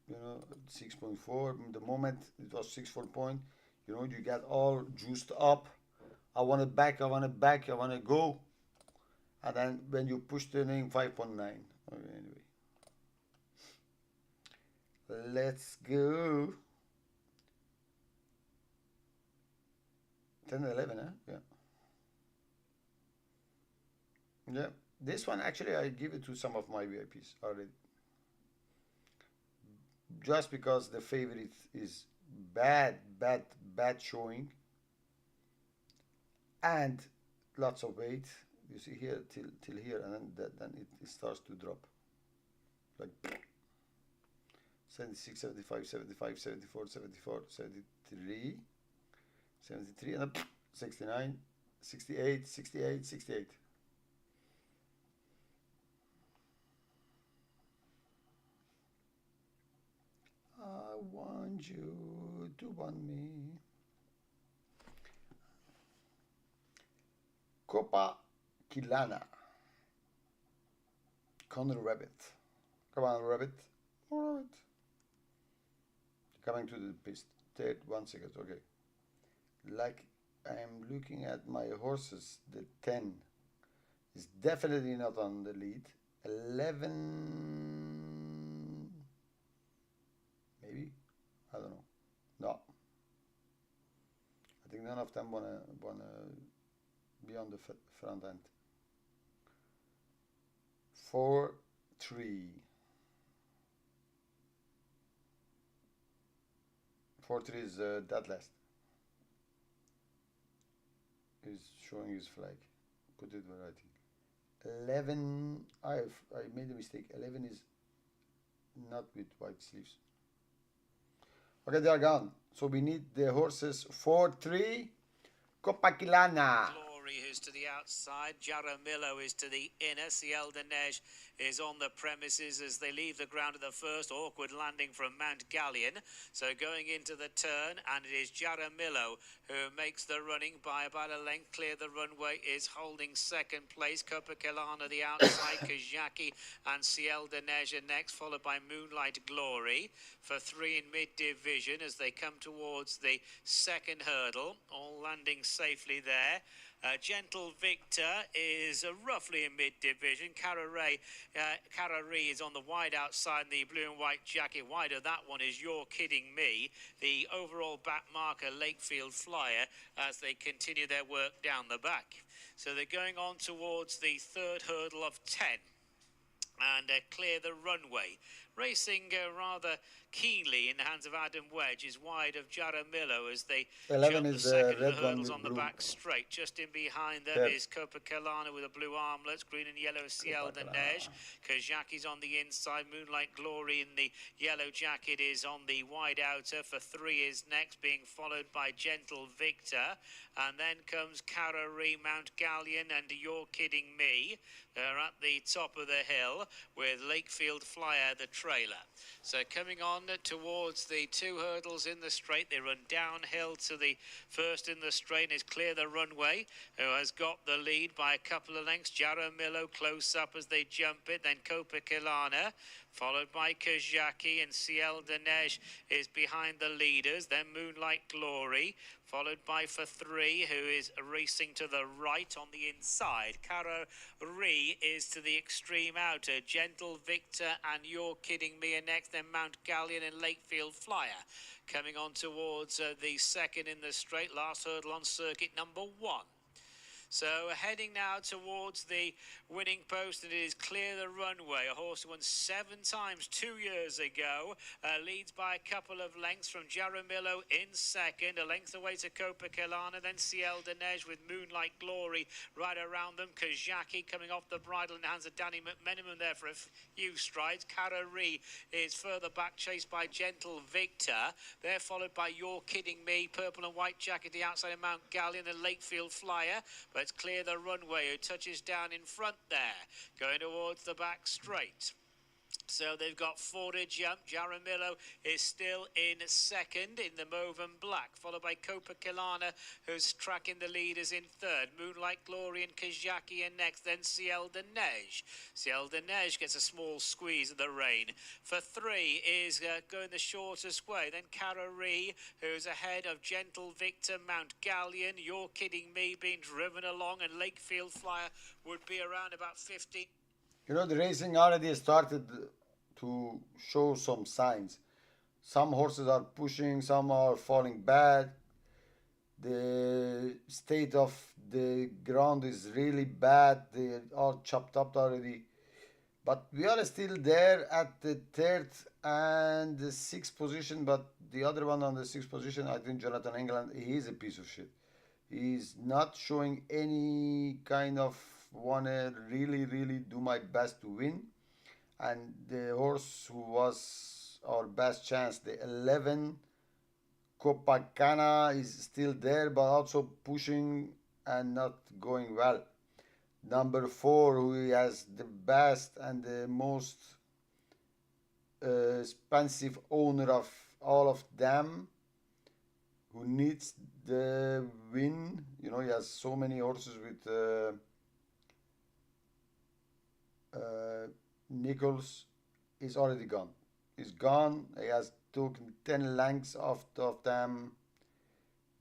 You know, 6.4. The moment it was 6.4 point, you know, you get all juiced up. I want it back, I want to go. And then when you push the thing, 5.9. Okay, anyway. Let's go. 10 and 11, huh? Yeah. Yeah. This one, actually, I give it to some of my VIPs already. Just because the favorite is bad showing. And lots of weight. You see here till here, and then it starts to drop. Like 76, 75, 75, 74, 74, 73. 73 and then 69, 68, 68, 68. I want you to want me. Copa Quilana. Conor Rabbit. Come on, Rabbit. All right. Coming to the pist. 1 second, okay. Like I'm looking at my horses, the 10 is definitely not on the lead. 11, maybe, I don't know. No, I think none of them wanna be on the front end. 4, 3. 4, 3 is dead last. Is showing his flag. Put it where I think. 11. I made a mistake. 11 is not with white sleeves. Okay, they are gone. So we need the horses 4, 3. Copa Quilana. Glory is to the outside. Jaramillo is to the inner. Ciel de Neige is on the premises as they leave the ground at the first. Awkward landing from Mount Gallion. So going into the turn, and it is Jaramillo who makes the running by about a length. Clear the runway is holding second place. Copa Quilana the outside. Kajaki and Ciel de Neige next, followed by Moonlight Glory for 3 in mid-division as they come towards the second hurdle. All landing safely there. Gentle Victor is roughly in mid-division. Carraree is on the wide outside in the blue and white jacket. Wider that one is You're Kidding Me. The overall back marker, Lakefield Flyer, as they continue their work down the back. So they're going on towards the third hurdle of 10 and clear the runway. Racing rather keenly in the hands of Adam Wedge is wide of Jaramillo as they 11 jump is the second red hurdles one on the blue. back straight. Just in behind them is Copa Quilana with a blue armlets, green and yellow Ciel de Neige. Kajaki's on the inside. Moonlight Glory in the yellow jacket is on the wide outer. For 3 is next, being followed by Gentle Victor. And then comes Carraree, Mount Gallion and You're Kidding Me. They're at the top of the hill with Lakefield Flyer, the trailer. So coming on towards the 2 hurdles in the straight, they run downhill to the first in the straight, and is Clear the Runway, who has got the lead by a couple of lengths. Jaramillo close up as they jump it, then Copa Kilana, followed by Kajaki, and Ciel de Neige is behind the leaders. Then Moonlight Glory, followed by For 3, who is racing to the right on the inside. Cara Ree is to the extreme outer. Gentle Victor and You're Kidding Me are next. Then Mount Galleon and Lakefield Flyer coming on towards the second in the straight. Last hurdle on circuit number 1. So heading now towards the winning post, and it is Clear the Runway, a horse who won 7 times 2 years ago, leads by a couple of lengths from Jaramillo in second, a length away to Copa Kilana, then Ciel de Neige with Moonlight Glory right around them. Kajaki coming off the bridle in the hands of Danny McMenamin there for a few strides. Cara Ree is further back, chased by Gentle Victor. They're followed by You're Kidding Me, Purple and White Jacket, the outside of Mount Galleon, and Lakefield Flyer. But it's Clear the Runway who touches down in front there, going towards the back straight. So they've got 4 to jump. Jaramillo is still in second in the mauve and black, followed by Copa Kilana, who's tracking the leaders in third. Moonlight Glory and Kajaki are next, then Ciel de Neige. Ciel de Neige gets a small squeeze of the rein. For 3 is going the shortest way. Then Cara Ree, who's ahead of Gentle Victor, Mount Galleon, You're Kidding Me being driven along, and Lakefield Flyer would be around about 50. You know, the racing already started to show some signs. Some horses are pushing, some are falling back. The state of the ground is really bad. They are chopped up already. But we are still there at the 3rd and the 6th position. But the other one on the 6th position, I think Jonathan England, he is a piece of shit. He's not showing any kind of wanna really do my best to win. And the horse who was our best chance, the 11 Copacabana, is still there but also pushing and not going well. Number 4, who has the best and the most expensive owner of all of them, who needs the win. You know, he has so many horses with Nichols, is already gone. He's gone. He has taken 10 lengths off of them.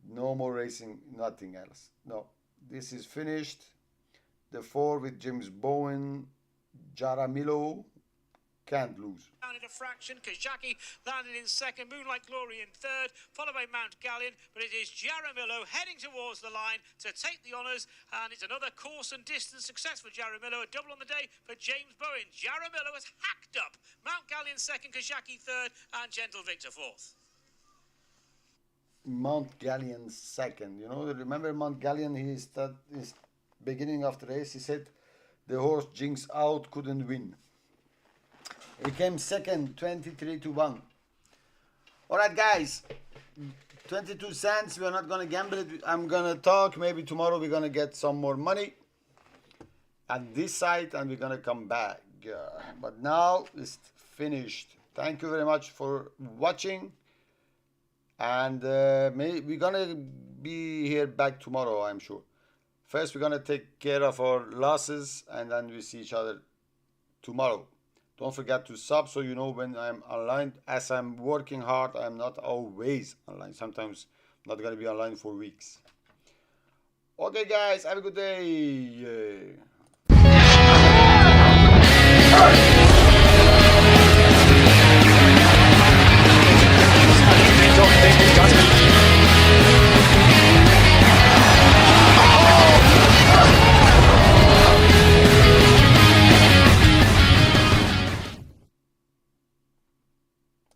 No more racing, nothing else. No, this is finished. The 4 with James Bowen, Jaramillo, can't lose. Down in a fraction, Kajaki landed in second, Moonlight Glory in third, followed by Mount Galleon, but it is Jaramillo heading towards the line to take the honours, and it's another course and distance success for Jaramillo, a double on the day for James Bowen. Jaramillo has hacked up Mount Galleon second, Kajaki third, and Gentle Victor fourth. Mount Galleon second, you know, remember Mount Galleon, his beginning of the race, he said the horse Jinx Out couldn't win. He came second, 23-1. All right, guys, 22 cents. We're not going to gamble it. I'm going to talk. Maybe tomorrow we're going to get some more money at this site and we're going to come back. But now it's finished. Thank you very much for watching. And we're going to be here back tomorrow, I'm sure. First, we're going to take care of our losses and then we see each other tomorrow. Don't forget to sub so you know when I'm online. As I'm working hard, I'm not always online. Sometimes I'm not going to be online for weeks. Okay, guys, have a good day.